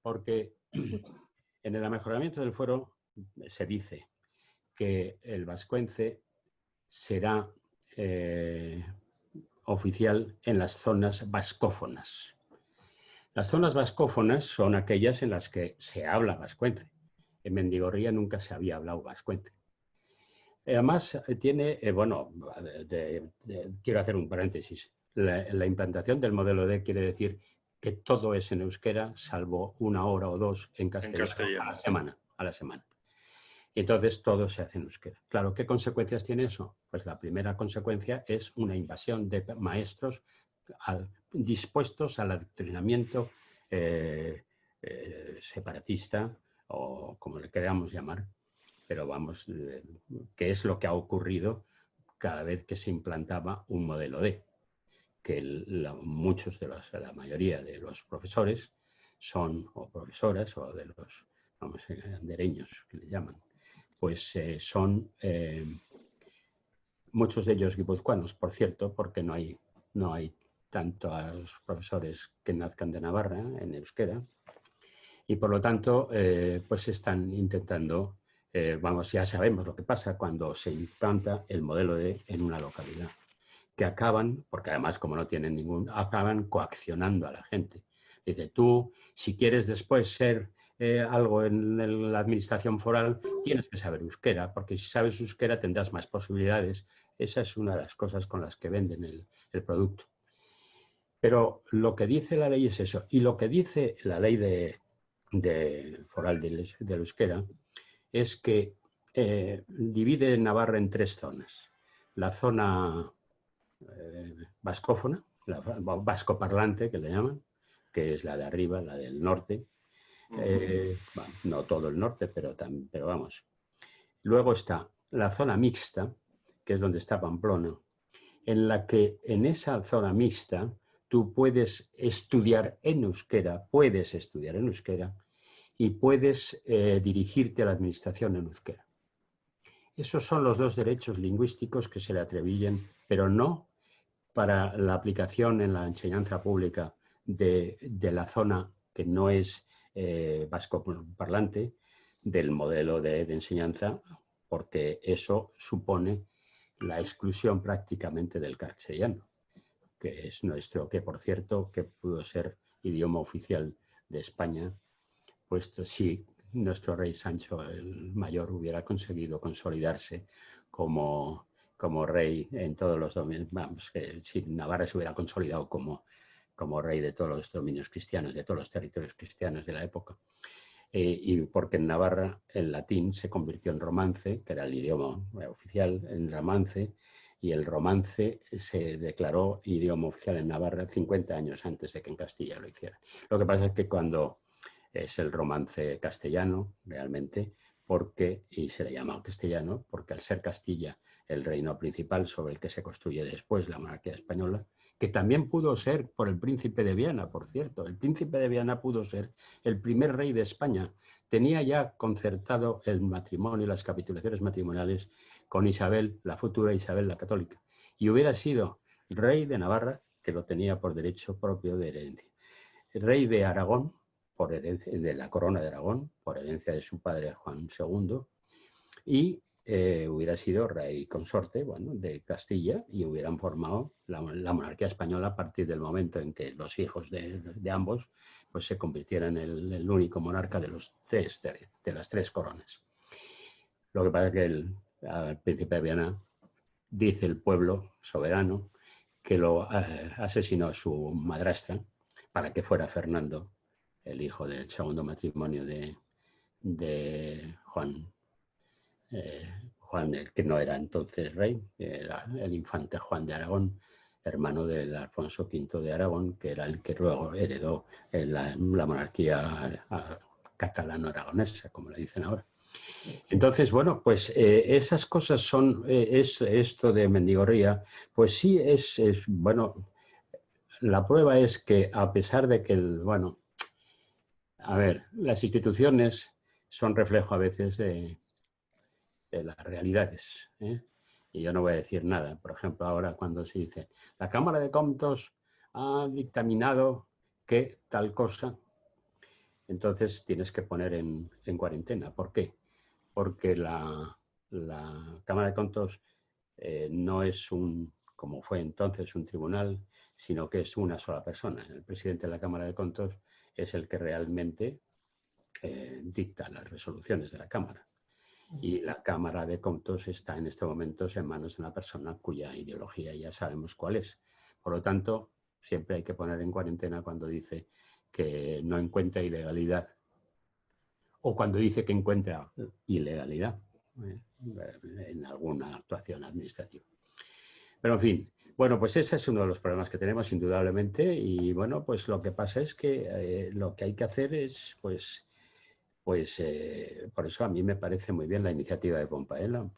C: Porque en el mejoramiento del fuero se dice que el vascuence será oficial en las zonas vascófonas. Las zonas vascófonas son aquellas en las que se habla vascuence. En Mendigorría nunca se había hablado vascuence. Además, tiene, quiero hacer un paréntesis. La implantación del modelo D quiere decir que todo es en euskera, salvo 1 hora o 2 en castellano, a la semana. Y entonces todo se hace en euskera. Claro, ¿qué consecuencias tiene eso? Pues la primera consecuencia es una invasión de maestros dispuestos al adoctrinamiento separatista, o como le queramos llamar, pero vamos, que es lo que ha ocurrido cada vez que se implantaba un modelo D, que muchos de la mayoría de los profesores son, o profesoras, o de los, vamos, andereños, que le llaman, pues son muchos de ellos guipuzcoanos, por cierto, porque no hay tantos profesores que nazcan de Navarra en euskera, y por lo tanto pues están intentando, vamos, ya sabemos lo que pasa cuando se implanta el modelo D en una localidad, que acaban, porque además como no tienen acaban coaccionando a la gente. Dice, tú, si quieres después ser algo en la administración foral, tienes que saber euskera, porque si sabes euskera tendrás más posibilidades. Esa es una de las cosas con las que venden el producto. Pero lo que dice la ley es eso. Y lo que dice la ley foral del euskera es que divide Navarra en 3 zonas. La zona vascófona, vascoparlante que le llaman, que es la de arriba, la del norte. Bueno, no todo el norte, pero vamos. Luego está la zona mixta, que es donde está Pamplona, en la que en esa zona mixta tú puedes estudiar en euskera y puedes dirigirte a la administración en euskera. Esos son los 2 derechos lingüísticos que se le atribuyen, pero no para la aplicación en la enseñanza pública de la zona que no es vascoparlante, del modelo de enseñanza, porque eso supone la exclusión prácticamente del castellano, que es nuestro, que por cierto, que pudo ser idioma oficial de España, puesto si nuestro rey Sancho el Mayor hubiera conseguido consolidarse como rey en todos los dominios, vamos, que si Navarra se hubiera consolidado como rey de todos los dominios cristianos, de todos los territorios cristianos de la época. Y porque en Navarra el latín se convirtió en romance, que era el idioma oficial, en romance, y el romance se declaró idioma oficial en Navarra 50 años antes de que en Castilla lo hiciera. Lo que pasa es que cuando es el romance castellano, realmente, y se le llama castellano, porque al ser Castilla el reino principal sobre el que se construye después la monarquía española, que también pudo ser por el príncipe de Viana, por cierto. El príncipe de Viana pudo ser el primer rey de España. Tenía ya concertado el matrimonio y las capitulaciones matrimoniales con Isabel, la futura Isabel la Católica. Y hubiera sido rey de Navarra, que lo tenía por derecho propio de herencia. Rey de Aragón, por herencia de la corona de Aragón, por herencia de su padre Juan II, y hubiera sido rey consorte, bueno, de Castilla, y hubieran formado la monarquía española a partir del momento en que los hijos de ambos pues, se convirtieran en el único monarca de las 3 coronas. Lo que pasa es que al príncipe de Viana dice el pueblo soberano que lo asesinó su madrastra para que fuera Fernando, el hijo del segundo matrimonio de Juan, el que no era entonces rey, era el infante Juan de Aragón, hermano del Alfonso V de Aragón, que era el que luego heredó la monarquía catalano-aragonesa, como le dicen ahora. Entonces, bueno, pues esas cosas son, esto de Mendigorría, pues sí es, bueno, la prueba es que a pesar de que, bueno, a ver, las instituciones son reflejo a veces de las realidades, ¿eh? Y yo no voy a decir nada. Por ejemplo, ahora cuando se dice, la Cámara de Comptos ha dictaminado que tal cosa, entonces tienes que poner en cuarentena. ¿Por qué? Porque la Cámara de Comptos no es como fue entonces, un tribunal, sino que es una sola persona. El presidente de la Cámara de Comptos es el que realmente dicta las resoluciones de la Cámara. Y la Cámara de Comptos está en este momento en manos de una persona cuya ideología ya sabemos cuál es. Por lo tanto, siempre hay que poner en cuarentena cuando dice que no encuentra ilegalidad o cuando dice que encuentra ilegalidad en alguna actuación administrativa. Pero en fin, bueno, pues ese es uno de los problemas que tenemos indudablemente y bueno, pues lo que pasa es que lo que hay que hacer es por eso a mí me parece muy bien la iniciativa de Pompaelo,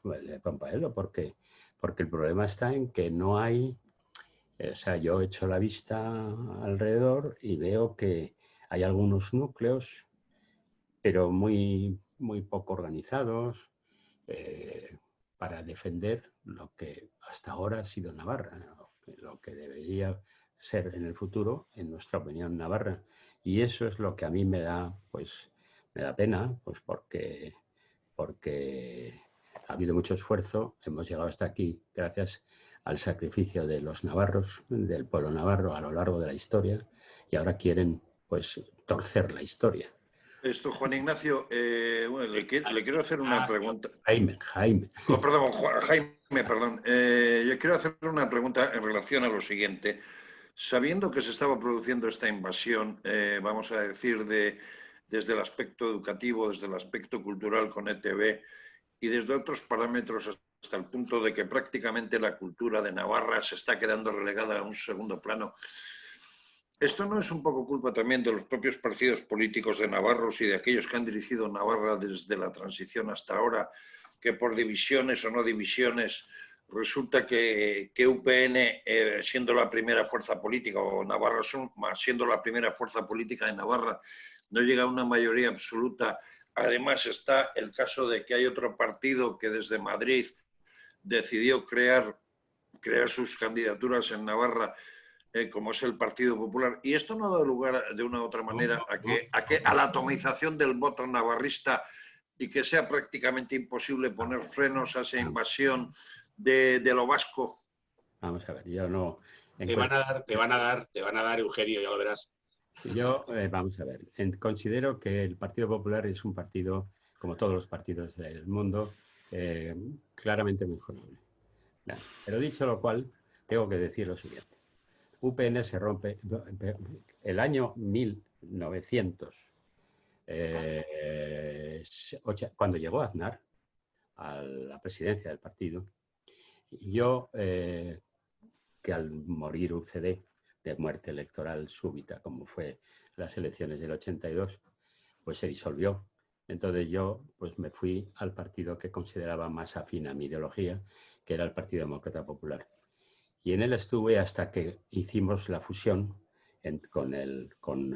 C: porque el problema está en que no hay, o sea, yo echo la vista alrededor y veo que hay algunos núcleos, pero muy poco organizados, para defender lo que hasta ahora ha sido Navarra, lo que debería ser en el futuro, en nuestra opinión, Navarra. Y eso es lo que a mí me da pena, pues porque ha habido mucho esfuerzo, hemos llegado hasta aquí gracias al sacrificio de los navarros, del pueblo navarro a lo largo de la historia, y ahora quieren pues torcer la historia.
A: Esto, Juan Ignacio, bueno, le quiero hacer una pregunta.
C: Jaime.
A: Oh, perdón, Jaime, perdón. Yo quiero hacer una pregunta en relación a lo siguiente. Sabiendo que se estaba produciendo esta invasión, vamos a decir, desde el aspecto educativo, desde el aspecto cultural con ETV y desde otros parámetros hasta el punto de que prácticamente la cultura de Navarra se está quedando relegada a un segundo plano, ¿esto no es un poco culpa también de los propios partidos políticos de navarros y de aquellos que han dirigido Navarra desde la transición hasta ahora, que por divisiones o no divisiones resulta que UPN, siendo la primera fuerza política, o Navarra Suma, siendo la primera fuerza política de Navarra, no llega a una mayoría absoluta? Además está el caso de que hay otro partido que desde Madrid decidió crear sus candidaturas en Navarra, como es el Partido Popular, y esto no da lugar de una u otra manera a la atomización del voto navarrista y que sea prácticamente imposible poner frenos a esa invasión de lo vasco.
C: Vamos a ver, yo no...
B: Te van a dar, Eugenio, ya lo verás.
C: Yo, vamos a ver, considero que el Partido Popular es un partido, como todos los partidos del mundo, claramente mejorable. Pero dicho lo cual, tengo que decir lo siguiente. UPN se rompe el año 1900, cuando llegó Aznar a la presidencia del partido. Yo, que al morir UCD de muerte electoral súbita, como fue las elecciones del 82, pues se disolvió. Entonces yo pues me fui al partido que consideraba más afín a mi ideología, que era el Partido Demócrata Popular. Y en él estuve hasta que hicimos la fusión con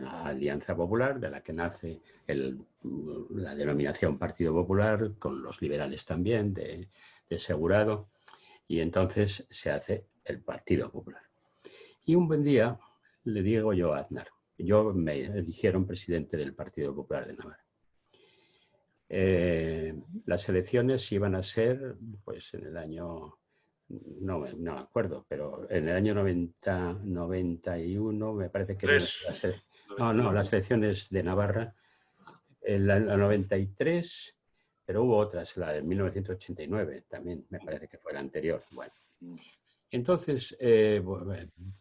C: la Alianza Popular, de la que nace la denominación Partido Popular, con los liberales también, de Segurado, y entonces se hace el Partido Popular. Y un buen día le digo yo a Aznar, me eligieron presidente del Partido Popular de Navarra. Las elecciones iban a ser, pues en el año... No me acuerdo, pero en el año 91 me parece que... las elecciones de Navarra, en la 93, pero hubo otras, la de 1989 también, me parece que fue la anterior. Bueno, entonces,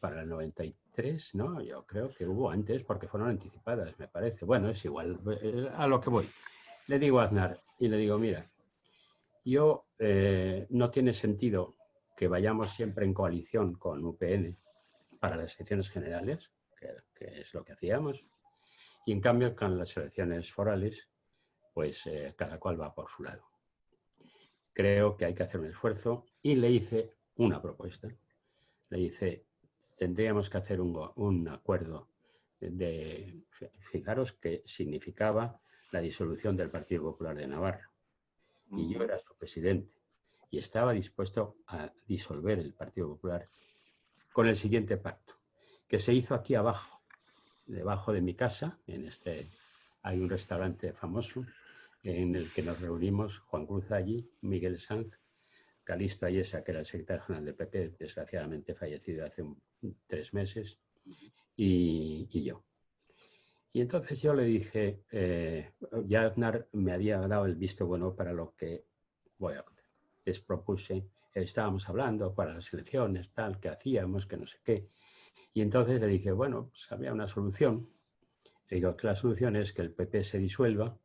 C: para el 93, ¿no? Yo creo que hubo antes porque fueron anticipadas, me parece. Bueno, es igual, a lo que voy. Le digo a Aznar y le digo, mira, no tiene sentido que vayamos siempre en coalición con UPN para las elecciones generales, que es lo que hacíamos, y en cambio con las elecciones forales, pues cada cual va por su lado. Creo que hay que hacer un esfuerzo y le hice una propuesta. Le dice, tendríamos que hacer un acuerdo fijaros que significaba la disolución del Partido Popular de Navarra. Y yo era su presidente. Y estaba dispuesto a disolver el Partido Popular con el siguiente pacto, que se hizo aquí abajo, debajo de mi casa. Hay un restaurante famoso en el que nos reunimos, Juan Cruz allí, Miguel Sanz, Calixto Ayesa, que era el secretario general del PP, desgraciadamente fallecido hace 3 meses, y yo. Y entonces yo le dije, ya Aznar me había dado el visto bueno para lo que voy a contar. Les propuse, estábamos hablando para las elecciones, tal, que hacíamos, que no sé qué. Y entonces le dije, bueno, pues había una solución. Le digo que la solución es que el PP se disuelva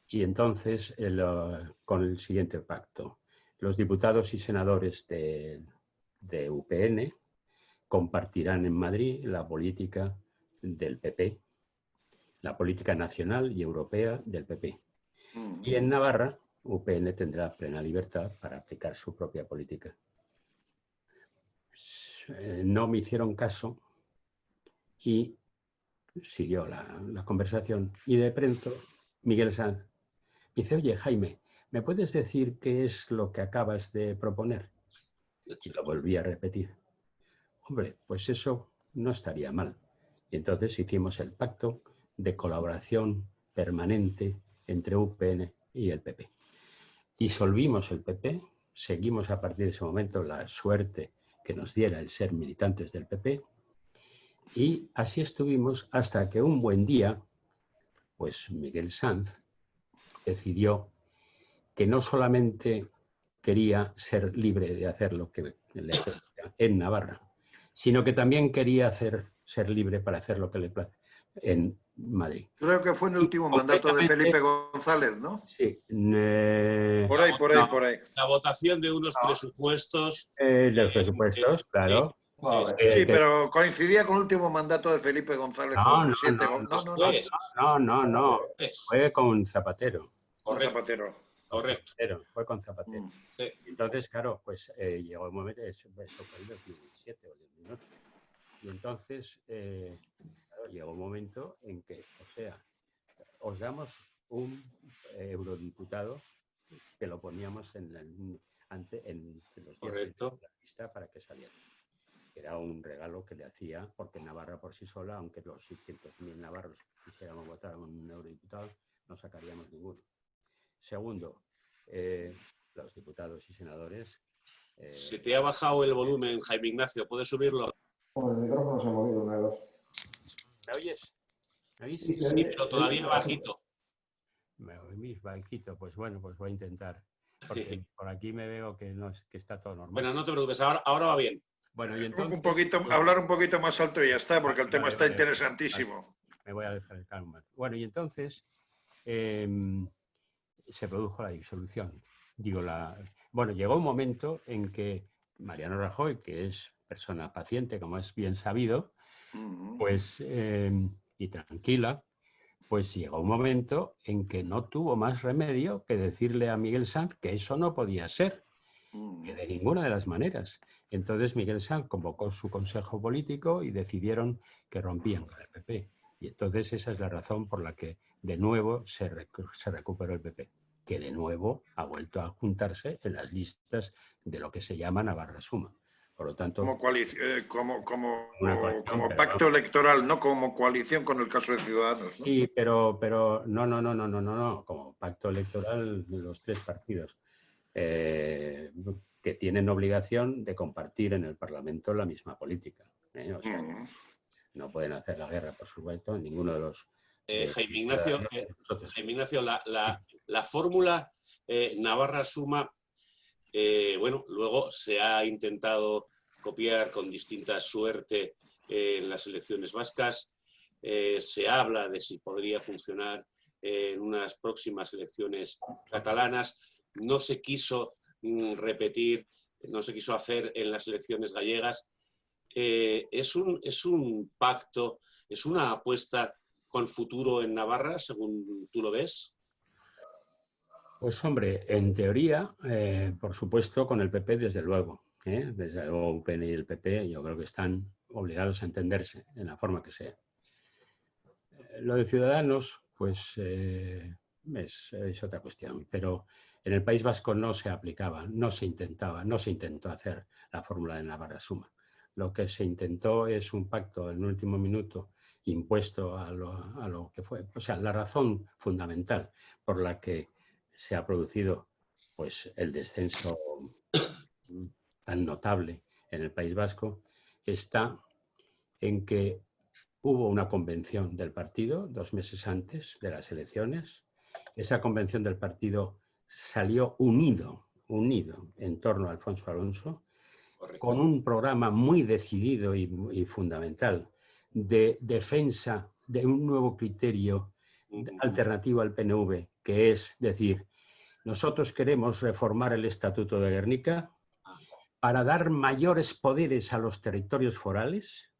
C: y entonces con el siguiente pacto. Los diputados y senadores de UPN compartirán en Madrid la política del PP, la política nacional y europea del PP. Y en Navarra, UPN tendrá plena libertad para aplicar su propia política. No me hicieron caso y siguió la conversación. Y de pronto, Miguel Sanz me dice, oye, Jaime, ¿me puedes decir qué es lo que acabas de proponer? Y lo volví a repetir. Hombre, pues eso no estaría mal. Y entonces hicimos el pacto de colaboración permanente entre UPN y el PP. Disolvimos el PP, seguimos a partir de ese momento la suerte que nos diera el ser militantes del PP y así estuvimos hasta que un buen día, pues Miguel Sanz decidió que no solamente quería ser libre de hacer lo que le hacía en Navarra, sino que también quería ser libre para hacer lo que le place en Madrid.
A: Creo que fue en el último mandato de Felipe González, ¿no?
C: Sí.
A: Por ahí.
B: La votación de unos presupuestos.
C: De los presupuestos, claro.
A: Sí, pero coincidía con el último mandato de Felipe González como presidente.
C: No. Fue con Zapatero.
B: Correcto.
C: Fue con Zapatero. Entonces, claro, pues llegó el momento, eso fue en 2017 o 2018. Y entonces claro, llegó un momento en que, o sea, os damos un eurodiputado que lo poníamos en los días de la lista para que saliera. Era un regalo que le hacía, porque Navarra por sí sola, aunque los 600.000 navarros quisiéramos votar a un eurodiputado, no sacaríamos ninguno. Segundo, los diputados y senadores...
B: Se te ha bajado el volumen, Jaime Ignacio, ¿puedes subirlo?
D: El micrófono se ha movido, una de dos.
C: ¿Me oyes? ¿Me oís?
B: Sí, pero todavía bajito.
C: Me oís bajito, pues bueno, pues voy a intentar. Porque por aquí me veo que está todo normal.
B: Bueno, no te preocupes, ahora va bien.
C: Bueno, y entonces...
A: hablar un poquito más alto y ya está, porque el tema está interesantísimo.
C: Me voy a dejar el calma. Bueno, y entonces se produjo la disolución. Bueno, llegó un momento en que Mariano Rajoy, que es persona paciente, como es bien sabido, pues, y tranquila, pues llegó un momento en que no tuvo más remedio que decirle a Miguel Sanz que eso no podía ser, que de ninguna de las maneras. Entonces Miguel Sanz convocó su consejo político y decidieron que rompían con el PP. Y entonces esa es la razón por la que de nuevo se recuperó el PP, que de nuevo ha vuelto a juntarse en las listas de lo que se llama Navarra Suma. Por lo tanto,
A: como pacto electoral, no como coalición con el caso de Ciudadanos, ¿no?
C: Sí, pero no, como pacto electoral de los tres partidos que tienen obligación de compartir en el Parlamento la misma política. O sea, no pueden hacer la guerra, por supuesto, en ninguno de los...
B: Jaime Ignacio, la fórmula Navarra Suma, bueno, luego se ha intentado copiar con distinta suerte en las elecciones vascas. Se habla de si podría funcionar en unas próximas elecciones catalanas. No se quiso repetir, no se quiso hacer en las elecciones gallegas. ¿Es un pacto, es una apuesta con futuro en Navarra, según tú lo ves?
C: Pues hombre, en teoría, por supuesto, con el PP desde luego. Desde luego UPN y el PP yo creo que están obligados a entenderse en la forma que sea. Lo de Ciudadanos, pues es otra cuestión, pero en el País Vasco no se aplicaba, no se intentó hacer la fórmula de Navarra Suma. Lo que se intentó es un pacto en último minuto impuesto a lo que fue. O sea, la razón fundamental por la que se ha producido pues, el descenso tan notable en el País Vasco está en que hubo una convención del partido 2 meses antes de las elecciones. Esa convención del partido salió unido en torno a Alfonso Alonso con un programa muy decidido y fundamental de defensa de un nuevo criterio alternativo al PNV, que es decir, nosotros queremos reformar el Estatuto de Gernika para dar mayores poderes a los territorios forales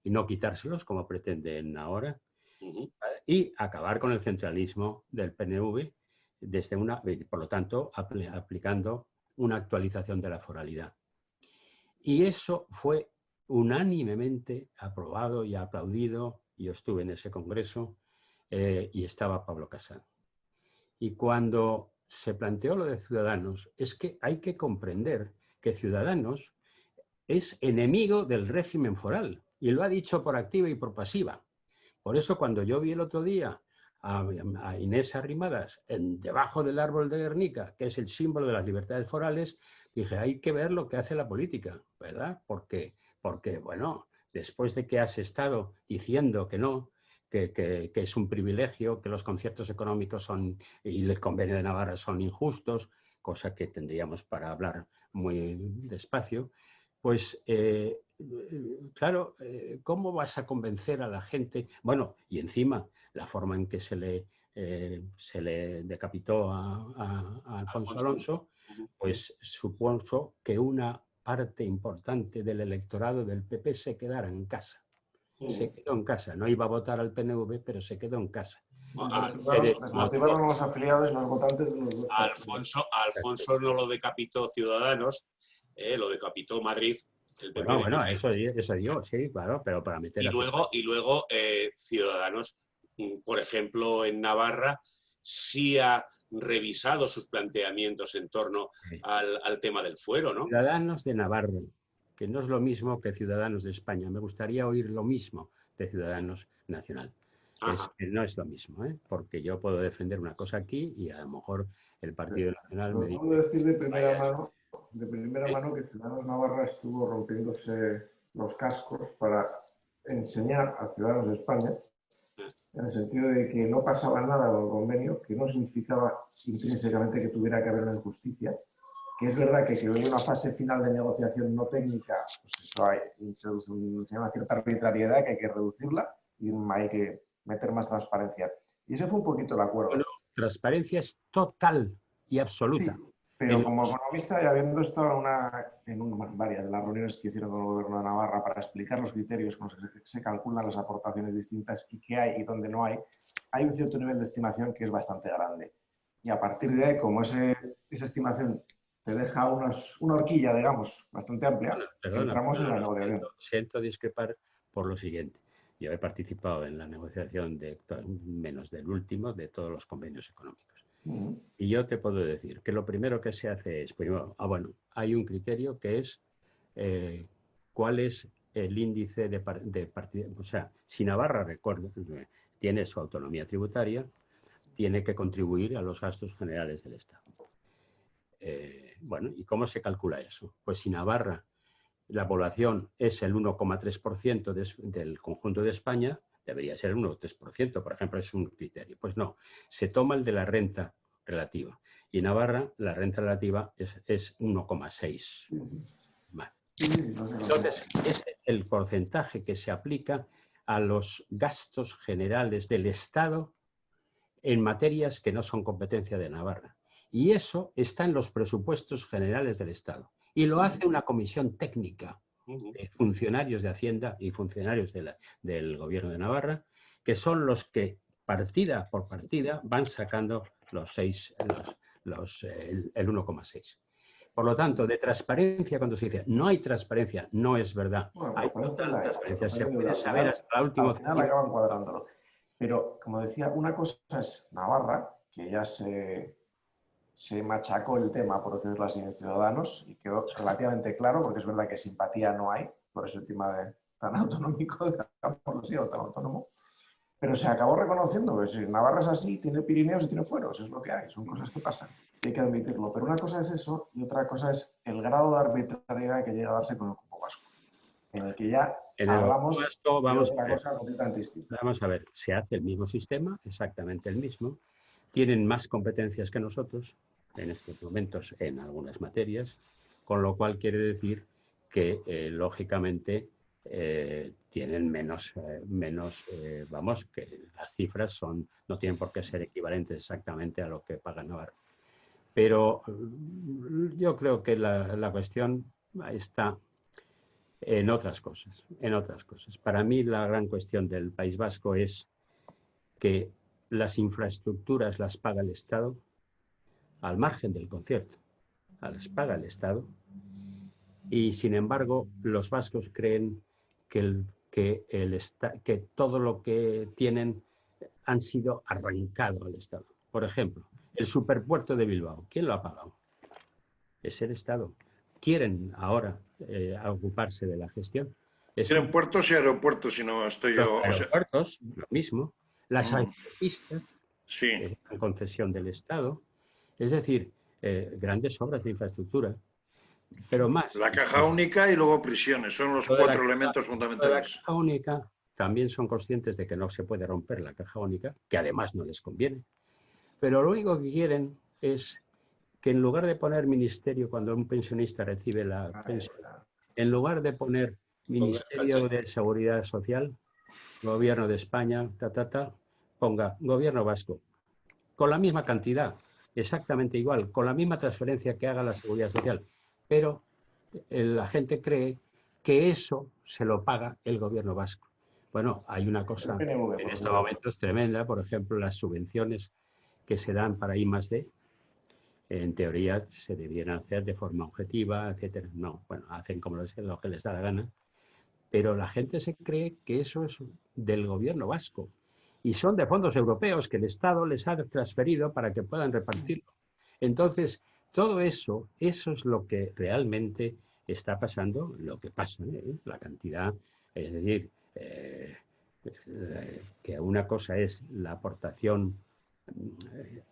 C: y no quitárselos, como pretenden ahora, y acabar con el centralismo del PNV, por lo tanto, aplicando una actualización de la foralidad. Y eso fue unánimemente aprobado y aplaudido. Yo estuve en ese congreso y estaba Pablo Casado. Y cuando se planteó lo de Ciudadanos, es que hay que comprender que Ciudadanos es enemigo del régimen foral y lo ha dicho por activa y por pasiva. Por eso cuando yo vi el otro día a Inés Arrimadas debajo del árbol de Gernika, que es el símbolo de las libertades forales, dije, hay que ver lo que hace la política, ¿verdad? Porque bueno, después de que has estado diciendo que no, que es un privilegio, que los conciertos económicos y el convenio de Navarra son injustos, cosa que tendríamos para hablar muy despacio, pues claro, ¿cómo vas a convencer a la gente? Bueno, y encima la forma en que se le decapitó a Alfonso Alonso, pues supuso que una parte importante del electorado del PP se quedara en casa. Se quedó en casa, no iba a votar al PNV, pero se quedó en casa.
D: Desmotivaron a los afiliados y los votantes de los dos.
B: Alfonso no lo decapitó Ciudadanos, lo decapitó Madrid.
C: Bueno, eso digo, sí, claro, pero para meter
B: y luego Ciudadanos, por ejemplo, en Navarra, sí ha revisado sus planteamientos en torno al tema del fuero, ¿no?
C: Ciudadanos de Navarra, que no es lo mismo que Ciudadanos de España. Me gustaría oír lo mismo de Ciudadanos Nacional. No es lo mismo, ¿eh? Porque yo puedo defender una cosa aquí y a lo mejor el Partido Nacional me dice...
D: Puedo decir de primera mano que Ciudadanos Navarra estuvo rompiéndose los cascos para enseñar a Ciudadanos de España, en el sentido de que no pasaba nada con el convenio, que no significaba intrínsecamente que tuviera que haber una injusticia, que es verdad que en una fase final de negociación no técnica, pues eso introduce una cierta arbitrariedad que hay que reducirla y hay que meter más transparencia. Y ese fue un poquito el acuerdo.
C: Bueno, transparencia es total y absoluta.
D: Sí, pero como economista y habiendo estado en varias de las reuniones que hicieron con el Gobierno de Navarra para explicar los criterios con los que se calculan las aportaciones distintas y qué hay y dónde no hay un cierto nivel de estimación que es bastante grande. Y a partir de ahí, como esa estimación te deja una horquilla, digamos, bastante amplia, entramos en la negociación.
C: Siento discrepar por lo siguiente. Yo he participado en la negociación menos del último de todos los convenios económicos. Y yo te puedo decir que lo primero que se hace es, primero, hay un criterio que es cuál es el índice de partida. O sea, si Navarra, recuerdo, tiene su autonomía tributaria, tiene que contribuir a los gastos generales del Estado. Bueno, ¿y cómo se calcula eso? Pues si Navarra, la población es el 1,3% del conjunto de España, debería ser el 1,3%, por ejemplo, es un criterio. Pues no, se toma el de la renta relativa. Y en Navarra, la renta relativa es 1,6. Vale. Entonces, es el porcentaje que se aplica a los gastos generales del Estado en materias que no son competencia de Navarra. Y eso está en los presupuestos generales del Estado. Y lo hace una comisión técnica de funcionarios de Hacienda y funcionarios del Gobierno de Navarra, que son los que partida por partida van sacando el 1,6. Por lo tanto, de transparencia, cuando se dice no hay transparencia, no es verdad.
D: Bueno,
C: hay total transparencia. Se puede saber hasta el último.
D: Al final acaban cuadrándolo. Pero, como decía, una cosa es Navarra, que ya se machacó el tema, por decirlo así, en Ciudadanos, y quedó relativamente claro, porque es verdad que simpatía no hay, por ese tema tan autonómico, digamos, sí, tan autónomo, pero se acabó reconociendo que si Navarra es así, tiene Pirineos y tiene fueros, es lo que hay, son cosas que pasan, y hay que admitirlo. Pero una cosa es eso, y otra cosa es el grado de arbitrariedad que llega a darse con el cupo vasco, en el que ya hablamos de otra cosa completamente distinta.
C: Vamos a ver, se hace el mismo sistema, exactamente el mismo, tienen más competencias que nosotros en estos momentos en algunas materias, con lo cual quiere decir que lógicamente tienen vamos, que las cifras no tienen por qué ser equivalentes exactamente a lo que paga Navarra. Pero yo creo que la cuestión está en otras cosas, Para mí la gran cuestión del País Vasco es que las infraestructuras las paga el Estado al margen del concierto, las paga el Estado, y sin embargo los vascos creen que todo lo que tienen han sido arrancado al Estado. Por ejemplo, el superpuerto de Bilbao, ¿quién lo ha pagado? Es el Estado. Quieren ahora ocuparse de la gestión.
A: Quieren puertos y aeropuertos, si no estoy yo...
C: Los aeropuertos, lo mismo. Las autopistas,
A: sí.
C: En concesión del Estado. Es decir, grandes obras de infraestructura. Pero más.
A: La caja única y luego prisiones, son los 4 elementos fundamentales.
C: La caja única también son conscientes de que no se puede romper la caja única, que además no les conviene. Pero lo único que quieren es que en lugar de poner ministerio cuando un pensionista recibe la pensión, en lugar de poner Ministerio de Seguridad Social, Gobierno de España, ponga Gobierno Vasco, con la misma cantidad, exactamente igual, con la misma transferencia que haga la Seguridad Social. Pero la gente cree que eso se lo paga el Gobierno Vasco. Bueno, hay una cosa en estos momentos tremenda, por ejemplo, las subvenciones que se dan para I+D, en teoría se debieran hacer de forma objetiva, etcétera. No, bueno, hacen como lo que les da la gana, pero la gente se cree que eso es del Gobierno vasco y son de fondos europeos que el Estado les ha transferido para que puedan repartirlo. Entonces, todo eso es lo que realmente está pasando, lo que pasa, la cantidad, es decir, que una cosa es la aportación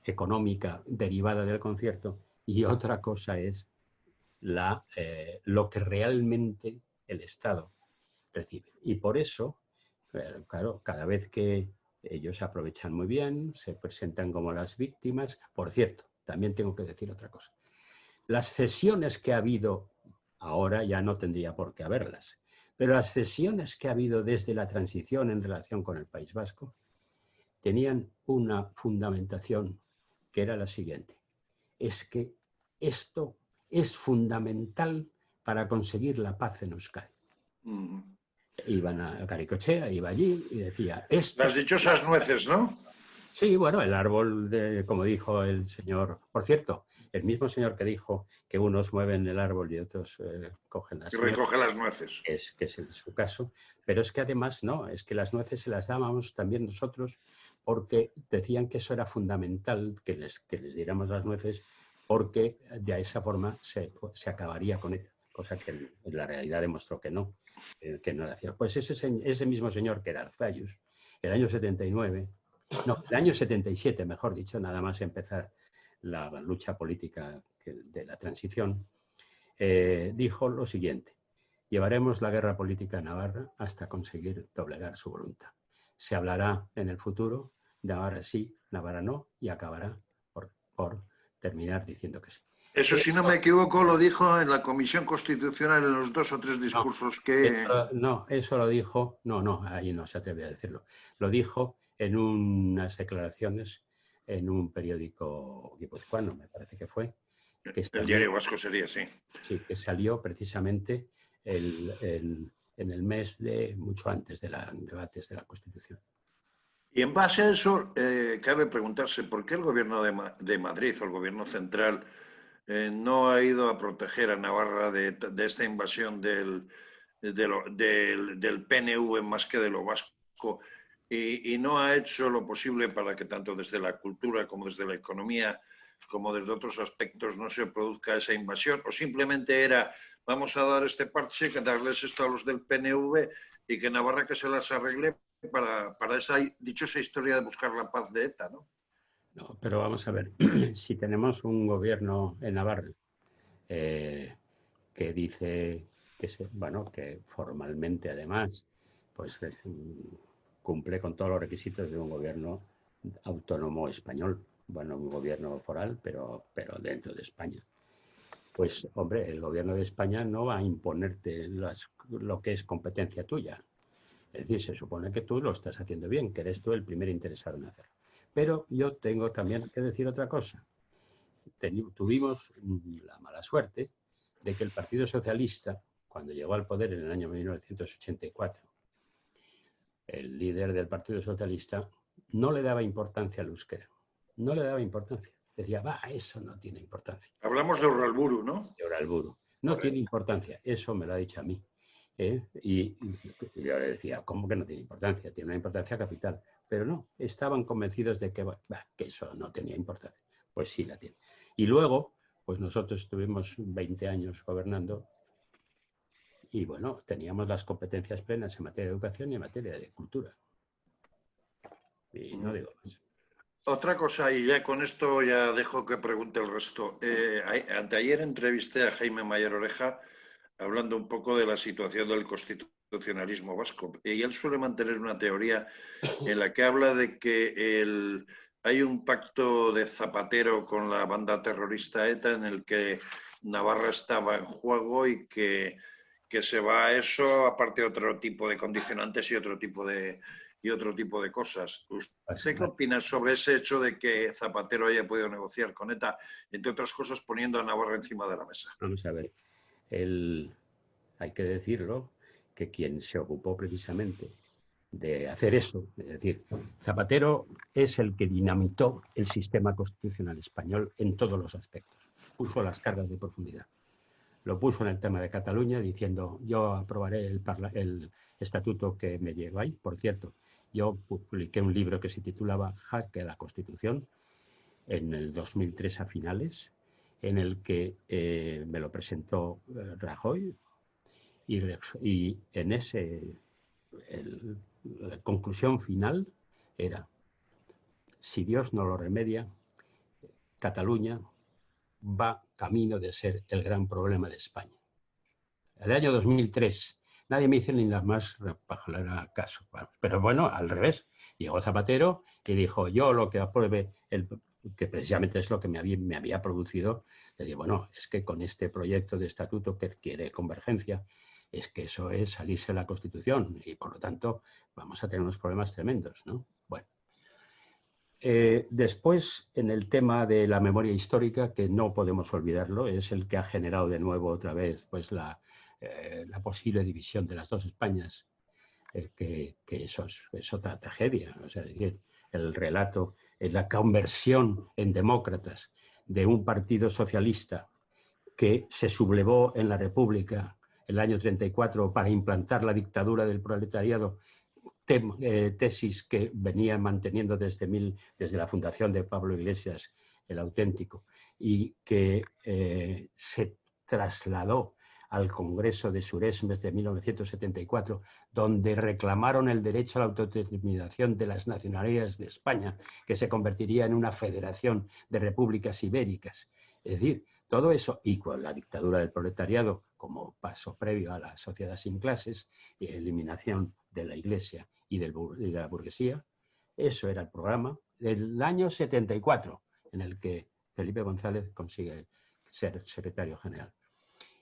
C: económica derivada del concierto y otra cosa es lo que realmente el Estado recibe. Y por eso, claro, cada vez que ellos se aprovechan muy bien, se presentan como las víctimas. Por cierto, también tengo que decir otra cosa. Las cesiones que ha habido, ahora ya no tendría por qué haberlas, pero las cesiones que ha habido desde la transición en relación con el País Vasco tenían una fundamentación que era la siguiente. Es que esto es fundamental para conseguir la paz en Euskadi. Iban a Caricochea, iba allí y decía...
A: Las dichosas nueces, ¿no?
C: Sí, bueno, el árbol, como dijo el señor... Por cierto, el mismo señor que dijo que unos mueven el árbol y otros cogen las nueces.
A: Y recoge las nueces.
C: Que es su caso. Pero es que además no, es que las nueces se las dábamos también nosotros porque decían que eso era fundamental, que les diéramos las nueces, porque de esa forma se acabaría con ello, cosa que en la realidad demostró que no era cierto. Pues ese mismo señor que era Arzallus, el año 79, no, el año 77, mejor dicho, nada más empezar la lucha política de la transición, dijo lo siguiente: llevaremos la guerra política a Navarra hasta conseguir doblegar su voluntad. Se hablará en el futuro, Navarra sí, Navarra no, y acabará por terminar diciendo que sí.
A: Eso, si no me equivoco, lo dijo en la Comisión Constitucional en los 2 o 3 discursos que...
C: No, eso lo dijo... No, ahí no se atrevió a decirlo. Lo dijo en unas declaraciones en un periódico guipuzcoano, me parece que fue.
A: El Diario Vasco sería, sí.
C: Sí, que salió precisamente en el mes mucho antes de los debates de la Constitución.
A: Y en base a eso, cabe preguntarse por qué el gobierno de Madrid o el gobierno central no ha ido a proteger a Navarra de esta invasión del PNV más que de lo vasco y no ha hecho lo posible para que tanto desde la cultura como desde la economía como desde otros aspectos no se produzca esa invasión, o simplemente era vamos a dar este parche, que darles esto a los del PNV y que Navarra que se las arregle para esa dichosa historia de buscar la paz de ETA, ¿no?
C: No, pero vamos a ver, si tenemos un gobierno en Navarra que dice que formalmente además pues cumple con todos los requisitos de un gobierno autónomo español, bueno, un gobierno foral, pero dentro de España. Pues, hombre, el gobierno de España no va a imponerte lo que es competencia tuya. Es decir, se supone que tú lo estás haciendo bien, que eres tú el primer interesado en hacerlo. Pero yo tengo también que decir otra cosa. Tuvimos la mala suerte de que el Partido Socialista, cuando llegó al poder en el año 1984, el líder del Partido Socialista no le daba importancia al euskera. No le daba importancia. Decía, va, eso no tiene importancia.
A: Hablamos de Urralburu, ¿no?
C: De Urralburu. No tiene importancia. Eso me lo ha dicho a mí. Y yo le decía, ¿cómo que no tiene importancia? Tiene una importancia capital. Pero no, estaban convencidos de que eso no tenía importancia. Pues sí la tiene. Y luego, pues nosotros estuvimos 20 años gobernando y, bueno, teníamos las competencias plenas en materia de educación y en materia de cultura. Y no digo más.
A: Otra cosa, y ya con esto ya dejo que pregunte el resto. Anteayer entrevisté a Jaime Mayer Oreja hablando un poco de la situación del constitucionalismo vasco. Y él suele mantener una teoría en la que habla de que hay un pacto de Zapatero con la banda terrorista ETA en el que Navarra estaba en juego y que se va a eso, aparte de otro tipo de condicionantes y otro tipo de cosas. ¿Usted qué opina sobre ese hecho de que Zapatero haya podido negociar con ETA, entre otras cosas poniendo a Navarra encima de la mesa?
C: Vamos a ver. Hay que decirlo, que quien se ocupó precisamente de hacer eso, es decir, Zapatero es el que dinamitó el sistema constitucional español en todos los aspectos. Puso las cargas de profundidad. Lo puso en el tema de Cataluña diciendo, yo aprobaré el estatuto que me lleváis. Por cierto, yo publiqué un libro que se titulaba Jaque a la Constitución en el 2003 a finales, en el que me lo presentó Rajoy y en la conclusión final era, si Dios no lo remedia, Cataluña va camino de ser el gran problema de España. El año 2003, nadie me hizo ni la más pajalera caso. Pero bueno, al revés, llegó Zapatero y dijo, yo lo que apruebe, que precisamente es lo que me había producido, le digo, bueno, es que con este proyecto de estatuto que quiere convergencia, es que eso es salirse de la Constitución y por lo tanto vamos a tener unos problemas tremendos, ¿no? Bueno. Después, en el tema de la memoria histórica, que no podemos olvidarlo, es el que ha generado de nuevo otra vez pues, la posible división de las dos Españas, que eso es otra tragedia. O sea, es decir, el relato, la conversión en demócratas de un partido socialista que se sublevó en la República el año 34 para implantar la dictadura del proletariado, tesis que venía manteniendo desde la fundación de Pablo Iglesias, el auténtico, y que se trasladó al Congreso de Suresnes de 1974, donde reclamaron el derecho a la autodeterminación de las nacionalidades de España, que se convertiría en una federación de repúblicas ibéricas. Es decir, todo eso, y con la dictadura del proletariado como paso previo a la sociedad sin clases y eliminación de la Iglesia y de la burguesía, eso era el programa del año 74, en el que Felipe González consigue ser secretario general.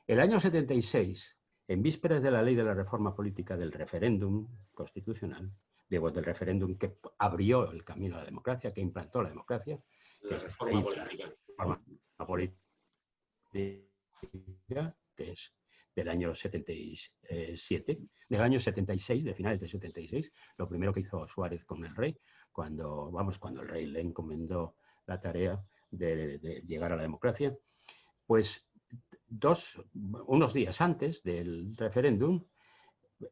C: El año 76, en vísperas de la ley de la reforma política del referéndum constitucional, del referéndum que abrió el camino a la democracia, que implantó la democracia,
B: la reforma política.
C: Que es del año 77, del año 76, de finales del 76, lo primero que hizo Suárez con el rey, cuando el rey le encomendó la tarea de llegar a la democracia, pues unos días antes del referéndum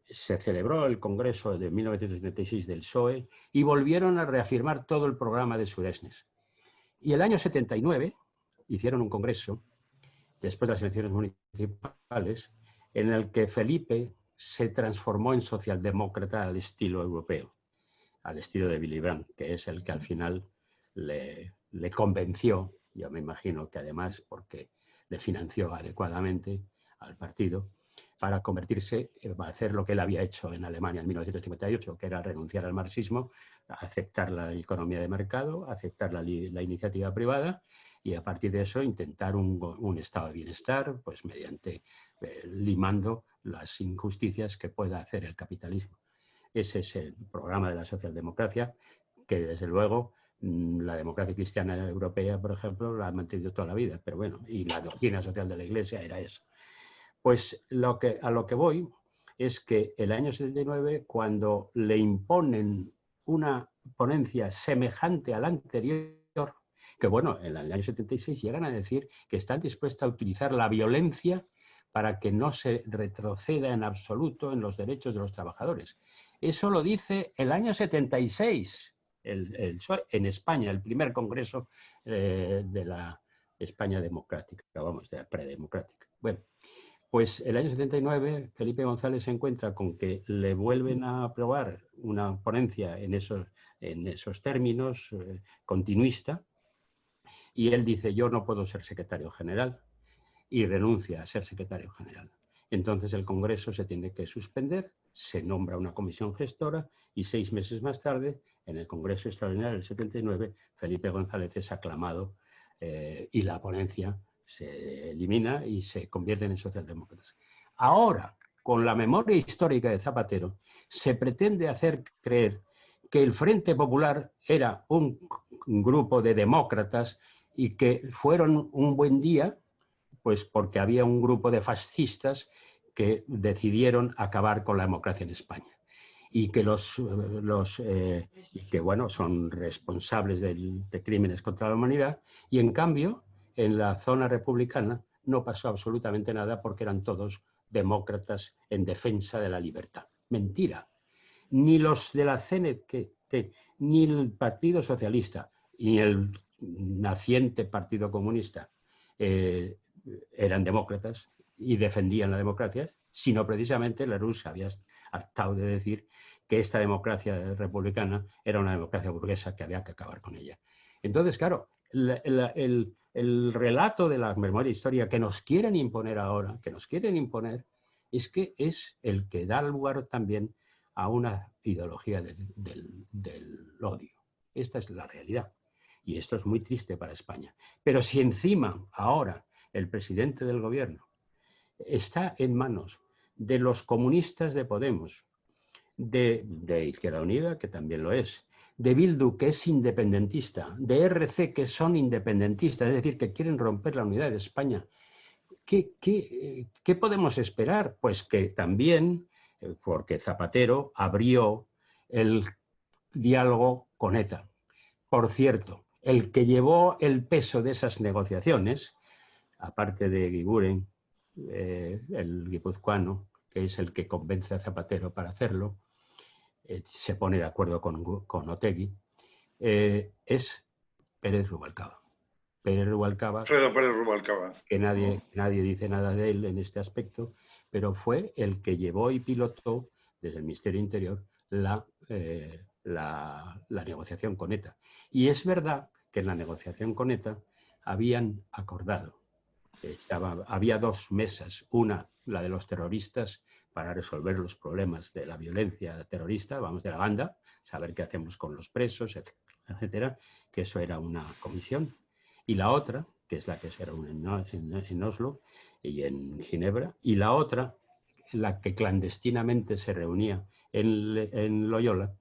C: se celebró el Congreso de 1976 del PSOE y volvieron a reafirmar todo el programa de Suresnes. Y el año 79 hicieron un congreso, después de las elecciones municipales, en el que Felipe se transformó en socialdemócrata al estilo europeo, al estilo de Willy Brandt, que es el que al final le convenció, yo me imagino que además porque le financió adecuadamente al partido, para convertirse, para hacer lo que él había hecho en Alemania en 1958, que era renunciar al marxismo, aceptar la economía de mercado, aceptar la iniciativa privada y a partir de eso intentar un estado de bienestar, pues mediante limando las injusticias que pueda hacer el capitalismo. Ese es el programa de la socialdemocracia, que desde luego la democracia cristiana europea, por ejemplo, la ha mantenido toda la vida, pero bueno, y la doctrina social de la Iglesia era eso. Pues a lo que voy es que el año 79, cuando le imponen una ponencia semejante a la anterior, que bueno, en el año 76 llegan a decir que están dispuestos a utilizar la violencia para que no se retroceda en absoluto en los derechos de los trabajadores. Eso lo dice el año 76, en España, el primer congreso de la España democrática, vamos, de la predemocrática. Bueno, pues el año 79 Felipe González se encuentra con que le vuelven a aprobar una ponencia en esos términos, continuista, y él dice, yo no puedo ser secretario general, y renuncia a ser secretario general. Entonces el Congreso se tiene que suspender, se nombra una comisión gestora y 6 meses más tarde, en el Congreso Extraordinario del 79, Felipe González es aclamado y la ponencia se elimina y se convierten en socialdemócratas. Ahora, con la memoria histórica de Zapatero, se pretende hacer creer que el Frente Popular era un grupo de demócratas y que fueron un buen día, pues porque había un grupo de fascistas que decidieron acabar con la democracia en España y que bueno, son responsables de crímenes contra la humanidad, y en cambio en la zona republicana no pasó absolutamente nada porque eran todos demócratas en defensa de la libertad. Mentira. Ni los de la CNT, ni el Partido Socialista, ni el naciente Partido Comunista eran demócratas y defendían la democracia, sino precisamente Lerroux había hartado de decir que esta democracia republicana era una democracia burguesa que había que acabar con ella. Entonces, claro, el relato de la memoria histórica que nos quieren imponer ahora, es que es el que da lugar también a una ideología del odio. Esta es la realidad. Y esto es muy triste para España. Pero si encima ahora el presidente del gobierno está en manos de los comunistas de Podemos, de Izquierda Unida, que también lo es, de Bildu, que es independentista, de RC, que son independentistas, es decir, que quieren romper la unidad de España, ¿qué podemos esperar? Pues que también, porque Zapatero abrió el diálogo con ETA. Por cierto, el que llevó el peso de esas negociaciones, aparte de Guiguren, el guipuzcoano, que es el que convence a Zapatero para hacerlo, se pone de acuerdo con Otegi, es Pérez Rubalcaba.
A: Alfredo Pérez Rubalcaba.
C: Que nadie dice nada de él en este aspecto, pero fue el que llevó y pilotó desde el Ministerio Interior la negociación con ETA. Y es verdad que en la negociación con ETA habían acordado, había 2 mesas, una, la de los terroristas, para resolver los problemas de la violencia terrorista, vamos, de la banda, saber qué hacemos con los presos, etcétera, que eso era una comisión. Y la otra, que es la que se reúne en Oslo y en Ginebra, y la otra, la que clandestinamente se reunía en Loyola,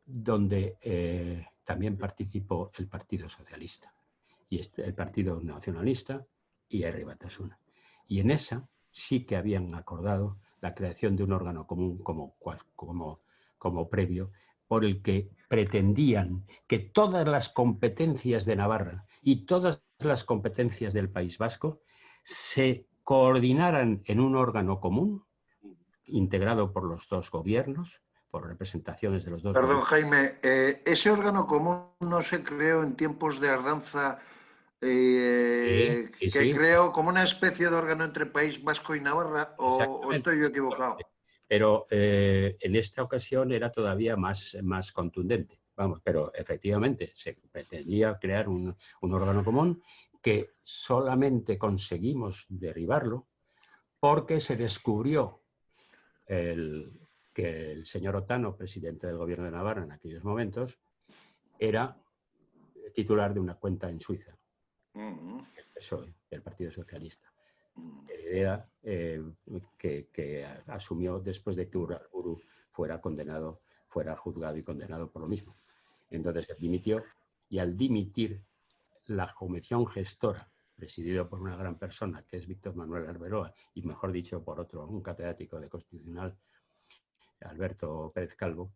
C: donde también participó el Partido Socialista, y el Partido Nacionalista y Herri Batasuna. Y en esa sí que habían acordado la creación de un órgano común como previo, por el que pretendían que todas las competencias de Navarra y todas las competencias del País Vasco se coordinaran en un órgano común, integrado por los 2 gobiernos, por representaciones de los 2
A: Perdón,
C: gobiernos.
A: Jaime, ese órgano común no se creó en tiempos de Ardanza, que creó como una especie de órgano entre País Vasco y Navarra, o estoy yo equivocado.
C: Pero en esta ocasión era todavía más contundente. Vamos, pero efectivamente se pretendía crear un órgano común que solamente conseguimos derribarlo porque se descubrió que el señor Otano, presidente del gobierno de Navarra en aquellos momentos, era titular de una cuenta en Suiza. el PSOE, del Partido Socialista. Idea que asumió después de que Urarburu fuera condenado, fuera juzgado y condenado por lo mismo. Entonces él dimitió, y al dimitir, la comisión gestora, presidido por una gran persona que es Víctor Manuel Arbeloa, y mejor dicho por otro, un catedrático de Constitucional, Alberto Pérez Calvo,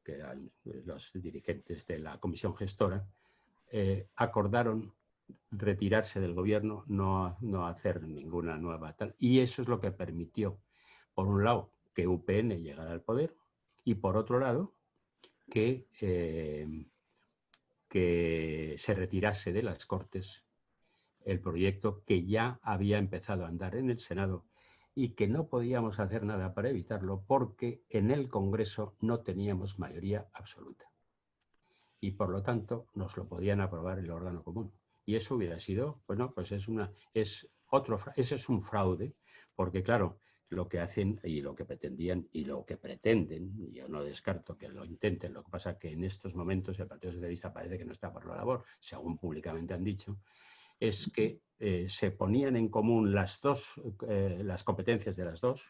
C: que eran los dirigentes de la comisión gestora, acordaron retirarse del gobierno, no hacer ninguna nueva tal. Y eso es lo que permitió, por un lado, que UPN llegara al poder, y por otro lado, que se retirase de las Cortes el proyecto que ya había empezado a andar en el Senado y que no podíamos hacer nada para evitarlo porque en el Congreso no teníamos mayoría absoluta. Y por lo tanto nos lo podían aprobar el órgano común. Y eso hubiera sido, bueno, pues ese es un fraude, porque claro, lo que hacen y lo que pretendían y lo que pretenden, yo no descarto que lo intenten, lo que pasa es que en estos momentos el Partido Socialista parece que no está por la labor, según públicamente han dicho, es que se ponían en común las competencias de las dos,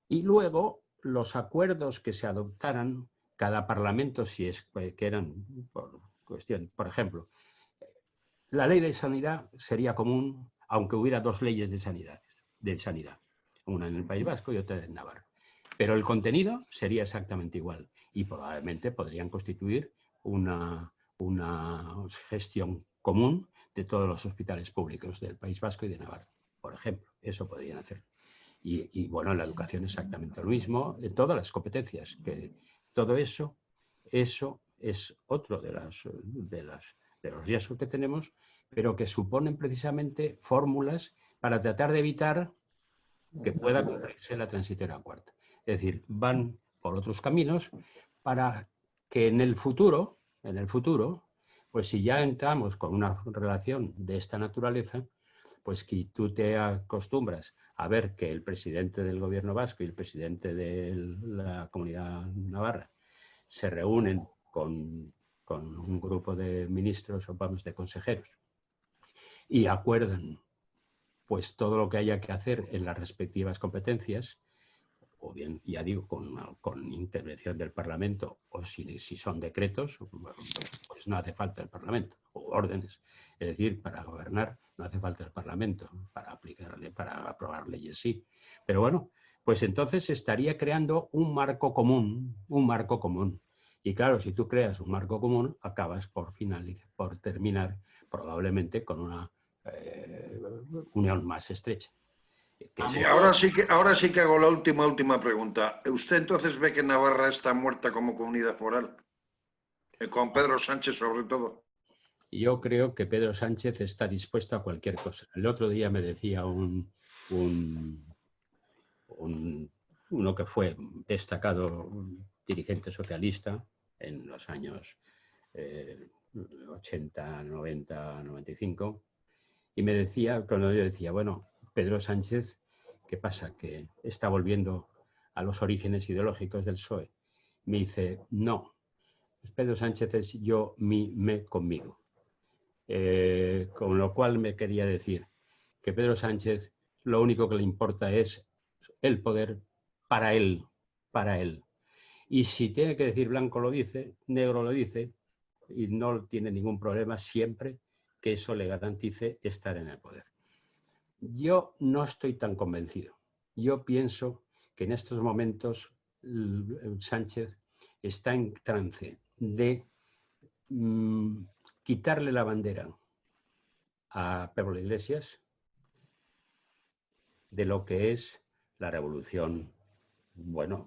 C: y luego los acuerdos que se adoptaran, cada parlamento, si es que eran por cuestión, por ejemplo, la ley de sanidad sería común, aunque hubiera dos leyes de sanidad, una en el País Vasco y otra en Navarra. Pero el contenido sería exactamente igual y probablemente podrían constituir una gestión común de todos los hospitales públicos del País Vasco y de Navarra, por ejemplo. Eso podrían hacer. Y bueno, en la educación exactamente lo mismo, en todas las competencias. Que todo eso es otro de los riesgos que tenemos, pero que suponen precisamente fórmulas para tratar de evitar que pueda cumplirse la transitoria cuarta. Es decir, van por otros caminos para que en el futuro, pues si ya entramos con una relación de esta naturaleza, pues que tú te acostumbras a ver que el presidente del gobierno vasco y el presidente de la Comunidad Navarra se reúnen con un grupo de ministros o vamos de consejeros y acuerdan pues todo lo que haya que hacer en las respectivas competencias, o bien, ya digo, con intervención del Parlamento, o si son decretos, pues no hace falta el Parlamento, o órdenes. Es decir, para gobernar no hace falta el Parlamento, para aprobar leyes sí. Pero bueno, pues entonces estaría creando un marco común. Y claro, si tú creas un marco común, acabas por terminar probablemente con una unión más estrecha.
A: Sí, ahora sí que hago la última pregunta. ¿Usted entonces ve que Navarra está muerta como comunidad foral? Con Pedro Sánchez sobre todo.
C: Yo creo que Pedro Sánchez está dispuesto a cualquier cosa. El otro día me decía uno que fue destacado dirigente socialista en los años 80, 90, 95, y me decía, cuando yo decía, bueno, Pedro Sánchez, ¿qué pasa? Que está volviendo a los orígenes ideológicos del PSOE. Me dice, no, Pedro Sánchez es yo, mí, me, conmigo. Con lo cual me quería decir que Pedro Sánchez lo único que le importa es el poder para él. Y si tiene que decir blanco lo dice, negro lo dice, y no tiene ningún problema siempre que eso le garantice estar en el poder. Yo no estoy tan convencido. Yo pienso que en estos momentos Sánchez está en trance de quitarle la bandera a Pablo Iglesias de lo que es la revolución. Bueno,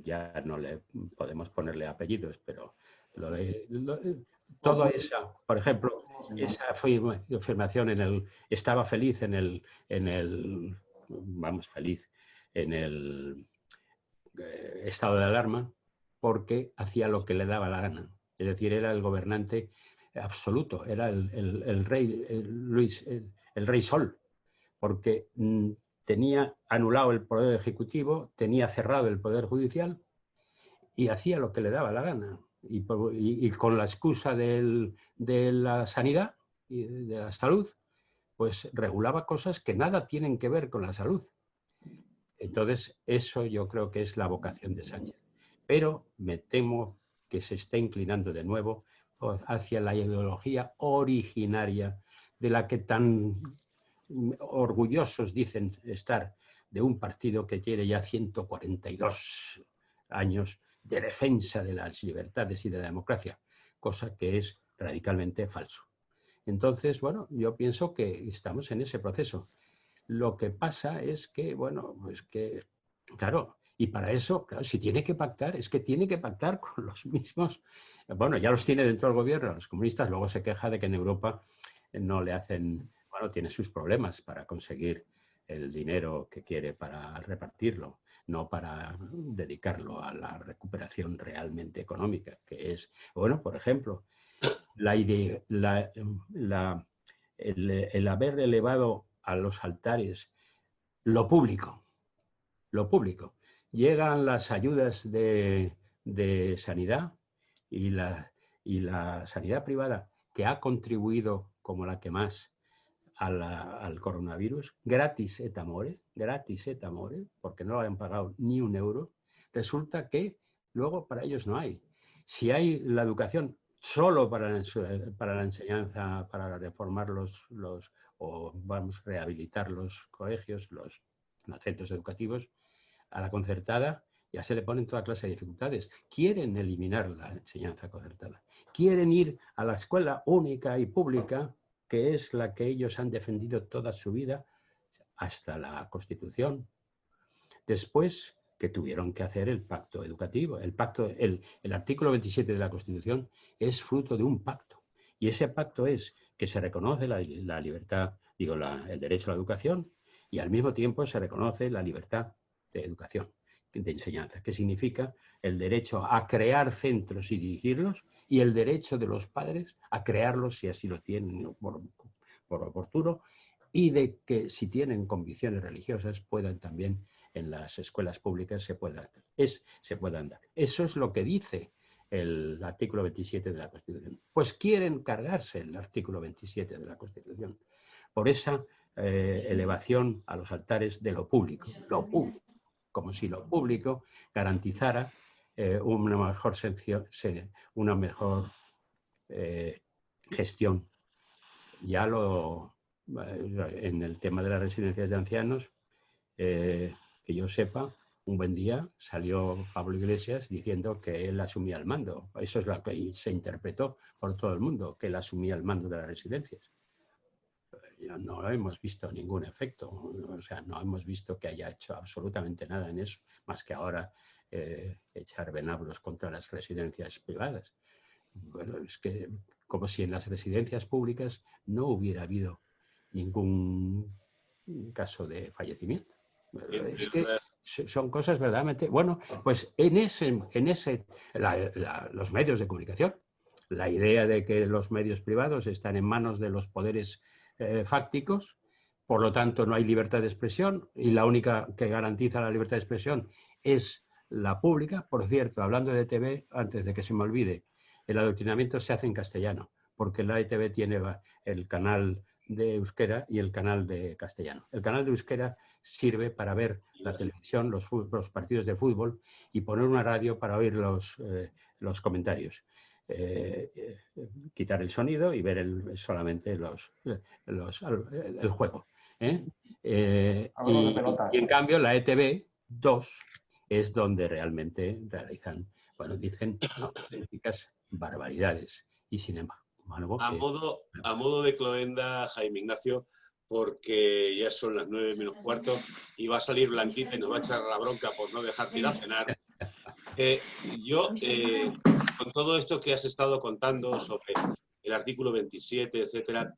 C: ya no le podemos ponerle apellidos, pero todo eso, por ejemplo, esa afirmación estaba feliz en el estado de alarma porque hacía lo que le daba la gana. Es decir, era el gobernante absoluto, era el rey el rey Sol, porque tenía anulado el poder ejecutivo, tenía cerrado el poder judicial y hacía lo que le daba la gana. Y con la excusa de la sanidad, y de la salud, pues regulaba cosas que nada tienen que ver con la salud. Entonces, eso yo creo que es la vocación de Sánchez. Pero me temo que se está inclinando de nuevo hacia la ideología originaria de la que tan orgullosos dicen estar, de un partido que tiene ya 142 años de defensa de las libertades y de la democracia, cosa que es radicalmente falso. Entonces, bueno, yo pienso que estamos en ese proceso. Lo que pasa es que, bueno, pues que, claro, y para eso, claro, si tiene que pactar, es que tiene que pactar con los mismos. Bueno, ya los tiene dentro del gobierno, los comunistas, luego se queja de que en Europa no le hacen, bueno, tiene sus problemas para conseguir el dinero que quiere para repartirlo, no para dedicarlo a la recuperación realmente económica, que es, bueno, por ejemplo, el haber elevado a los altares lo público. Llegan las ayudas de sanidad y la sanidad privada, que ha contribuido como la que más al coronavirus, gratis et amore, porque no le han pagado ni un euro. Resulta que luego para ellos no hay. Si hay la educación solo para la enseñanza, para reformar o vamos a rehabilitar los colegios, los centros educativos, a la concertada ya se le ponen toda clase de dificultades. Quieren eliminar la enseñanza concertada. Quieren ir a la escuela única y pública, que es la que ellos han defendido toda su vida hasta la Constitución. Después que tuvieron que hacer el pacto educativo. El artículo 27 de la Constitución es fruto de un pacto. Y ese pacto es que se reconoce la libertad, el derecho a la educación, y al mismo tiempo se reconoce la libertad de educación, de enseñanza, que significa el derecho a crear centros y dirigirlos, y el derecho de los padres a crearlos si así lo tienen por oportuno, y de que si tienen convicciones religiosas puedan también en las escuelas públicas se puedan dar. Eso es lo que dice el artículo 27 de la Constitución. Pues quieren cargarse el artículo 27 de la Constitución por esa elevación a los altares de lo público, como si lo público garantizara una mejor gestión. Ya en el tema de las residencias de ancianos, que yo sepa, un buen día salió Pablo Iglesias diciendo que él asumía el mando. Eso es lo que se interpretó por todo el mundo, que él asumía el mando de las residencias. No hemos visto ningún efecto, o sea, no hemos visto que haya hecho absolutamente nada en eso, más que ahora echar venablos contra las residencias privadas. Bueno, es que como si en las residencias públicas no hubiera habido ningún caso de fallecimiento. Es que son cosas verdaderamente... Bueno, pues los medios de comunicación, la idea de que los medios privados están en manos de los poderes fácticos, por lo tanto no hay libertad de expresión, y la única que garantiza la libertad de expresión es la pública. Por cierto, hablando de ETV, antes de que se me olvide, el adoctrinamiento se hace en castellano, porque la ETV tiene el canal de euskera y el canal de castellano. El canal de euskera sirve para ver la televisión, los partidos de fútbol, y poner una radio para oír los comentarios. Quitar el sonido y ver solamente el juego. Y en cambio la ETV 2 es donde realmente realizan, bueno, dicen auténticas barbaridades. Y sin embargo,
B: a modo de cloenda, Jaime Ignacio, porque ya son las 9 menos cuarto y va a salir Blanquita y nos va a echar la bronca por no dejarte ir a cenar. Con todo esto que has estado contando sobre el artículo 27, etcétera,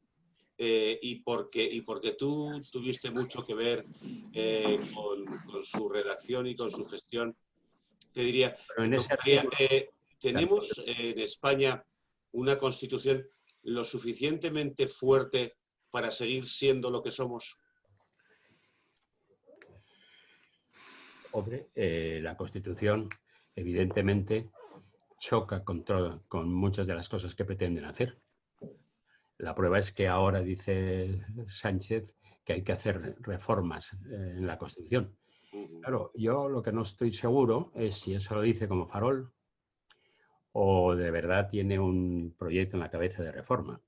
B: y porque tú tuviste mucho que ver con su redacción y con su gestión, te diría, tenemos en España una Constitución lo suficientemente fuerte para seguir siendo lo que somos.
C: Hombre, la Constitución evidentemente choca con muchas de las cosas que pretenden hacer. La prueba es que ahora dice Sánchez que hay que hacer reformas en la Constitución. Claro, yo lo que no estoy seguro es si eso lo dice como farol o de verdad tiene un proyecto en la cabeza de reforma.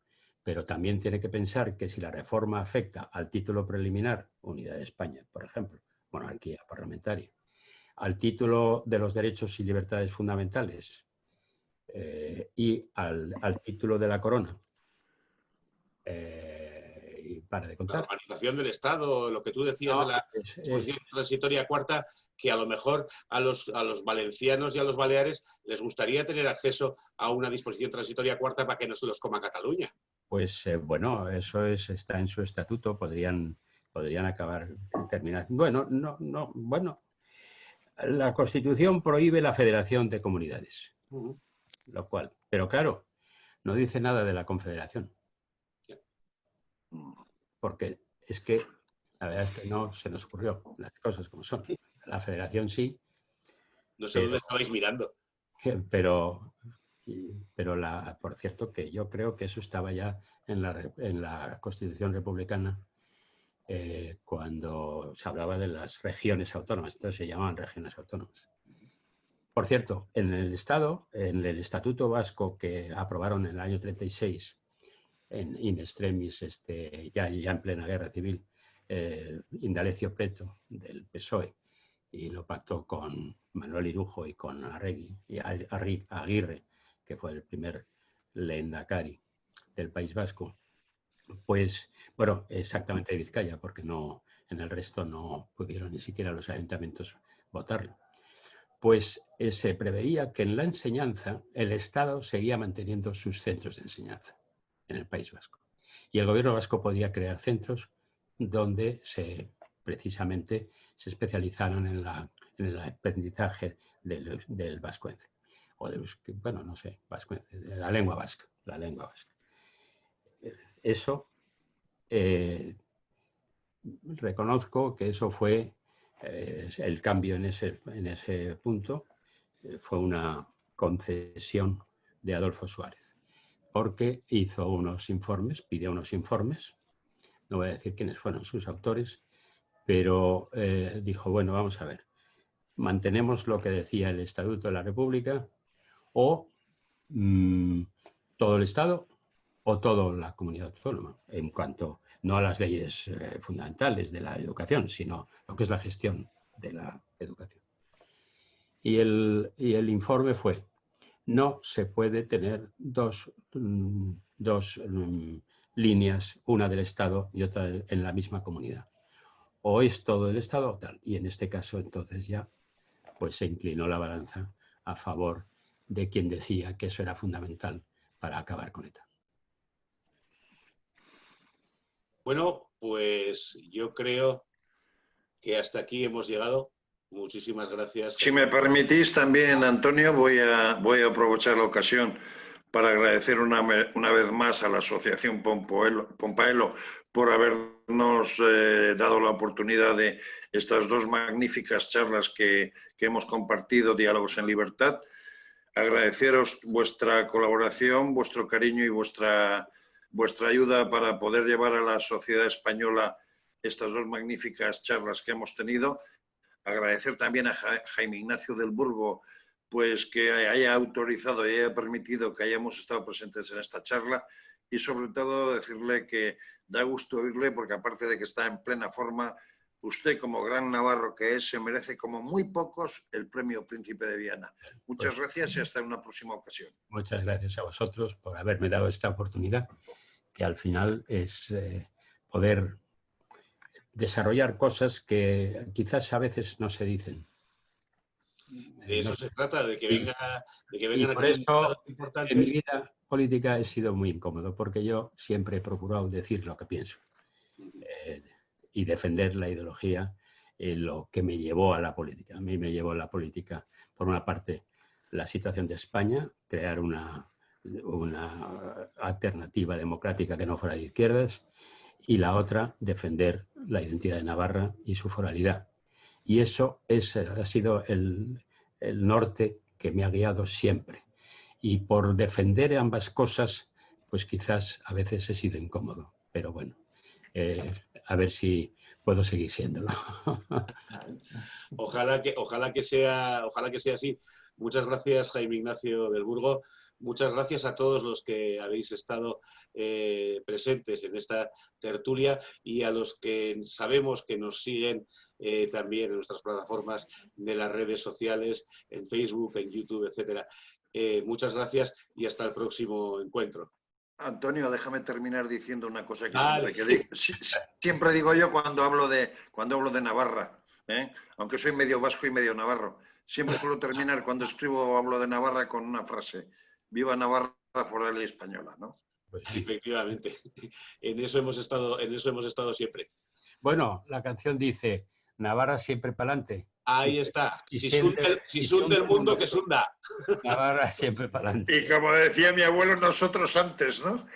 C: Pero también tiene que pensar que si la reforma afecta al título preliminar, Unidad de España, por ejemplo, monarquía parlamentaria, al título de los derechos y libertades fundamentales y al título de la corona, y para de contar.
B: La organización del Estado, lo que tú decías de la disposición transitoria cuarta, que a lo mejor a los valencianos y a los baleares les gustaría tener acceso a una disposición transitoria cuarta para que no se los coma Cataluña.
C: Pues bueno, eso está en su estatuto, podrían acabar, terminar. Bueno, bueno, la Constitución prohíbe la federación de comunidades, lo cual, pero claro, no dice nada de la confederación. Porque es que la verdad es que no se nos ocurrió las cosas como son. La federación sí.
B: No sé dónde estabais mirando.
C: Pero por cierto, que yo creo que eso estaba ya en la Constitución republicana cuando se hablaba de las regiones autónomas. Entonces se llamaban regiones autónomas. Por cierto, en el Estatuto Vasco que aprobaron en el año 36, in extremis, ya en plena guerra civil, Indalecio Prieto del PSOE, y lo pactó con Manuel Irujo y con Aguirre, que fue el primer lehendakari del País Vasco. Pues, bueno, exactamente de Vizcaya, porque en el resto no pudieron ni siquiera los ayuntamientos votarlo. Pues se preveía que en la enseñanza el Estado seguía manteniendo sus centros de enseñanza en el País Vasco. Y el gobierno vasco podía crear centros donde precisamente se especializaron en el aprendizaje del vascuence. O bueno, no sé, vascuence, de la lengua vasca. Eso, reconozco que eso fue el cambio en ese punto, fue una concesión de Adolfo Suárez, porque hizo unos informes, pidió unos informes, no voy a decir quiénes fueron sus autores, pero dijo, bueno, vamos a ver, mantenemos lo que decía el Estatuto de la República o todo el Estado o toda la comunidad autónoma, en cuanto no a las leyes fundamentales de la educación, sino lo que es la gestión de la educación. Y el informe fue, no se puede tener dos líneas, una del Estado y otra en la misma comunidad. O es todo el Estado o tal. Y en este caso, entonces ya, pues se inclinó la balanza a favor de quien decía que eso era fundamental para acabar con ETA.
B: Bueno, pues yo creo que hasta aquí hemos llegado. Muchísimas gracias.
A: Si me permitís también, Antonio, voy a aprovechar la ocasión para agradecer una vez más a la Asociación Pompaelo por habernos dado la oportunidad de estas dos magníficas charlas que hemos compartido, Diálogos en Libertad. Agradeceros vuestra colaboración, vuestro cariño y vuestra ayuda para poder llevar a la sociedad española estas dos magníficas charlas que hemos tenido. Agradecer también a Jaime Ignacio del Burgo, pues que haya autorizado y haya permitido que hayamos estado presentes en esta charla, y sobre todo decirle que da gusto oírle, porque aparte de que está en plena forma, usted como gran navarro que es, se merece como muy pocos el premio Príncipe de Viana. Muchas gracias y hasta una próxima ocasión.
C: Muchas gracias a vosotros por haberme dado esta oportunidad, que al final es poder desarrollar cosas que quizás a veces no se dicen.
B: De eso se trata, de que vengan
C: por
B: aquí
C: eso,
B: importantes.
C: En mi vida política he sido muy incómodo, porque yo siempre he procurado decir lo que pienso y defender la ideología, lo que me llevó a la política. A mí me llevó a la política, por una parte, la situación de España, crear una alternativa democrática que no fuera de izquierdas, y la otra, defender la identidad de Navarra y su foralidad. Y eso ha sido el norte que me ha guiado siempre. Y por defender ambas cosas, pues quizás a veces he sido incómodo, pero bueno, a ver si puedo seguir siéndolo.
B: Ojalá que sea así. Muchas gracias, Jaime Ignacio del Burgo. Muchas gracias a todos los que habéis estado presentes en esta tertulia y a los que sabemos que nos siguen también en nuestras plataformas de las redes sociales, en Facebook, en YouTube, etcétera. Muchas gracias y hasta el próximo encuentro.
A: Antonio, déjame terminar diciendo una cosa que siempre digo yo cuando hablo de Navarra, aunque soy medio vasco y medio navarro. Siempre suelo terminar cuando escribo o hablo de Navarra con una frase: viva Navarra foral y española, ¿no?
B: Pues sí. Efectivamente, en eso hemos estado siempre.
C: Bueno, la canción dice: Navarra siempre para adelante.
B: Ahí está. Si sunde el mundo, que sunda.
C: Navarra siempre para adelante.
A: Y como decía mi abuelo, nosotros antes, ¿no?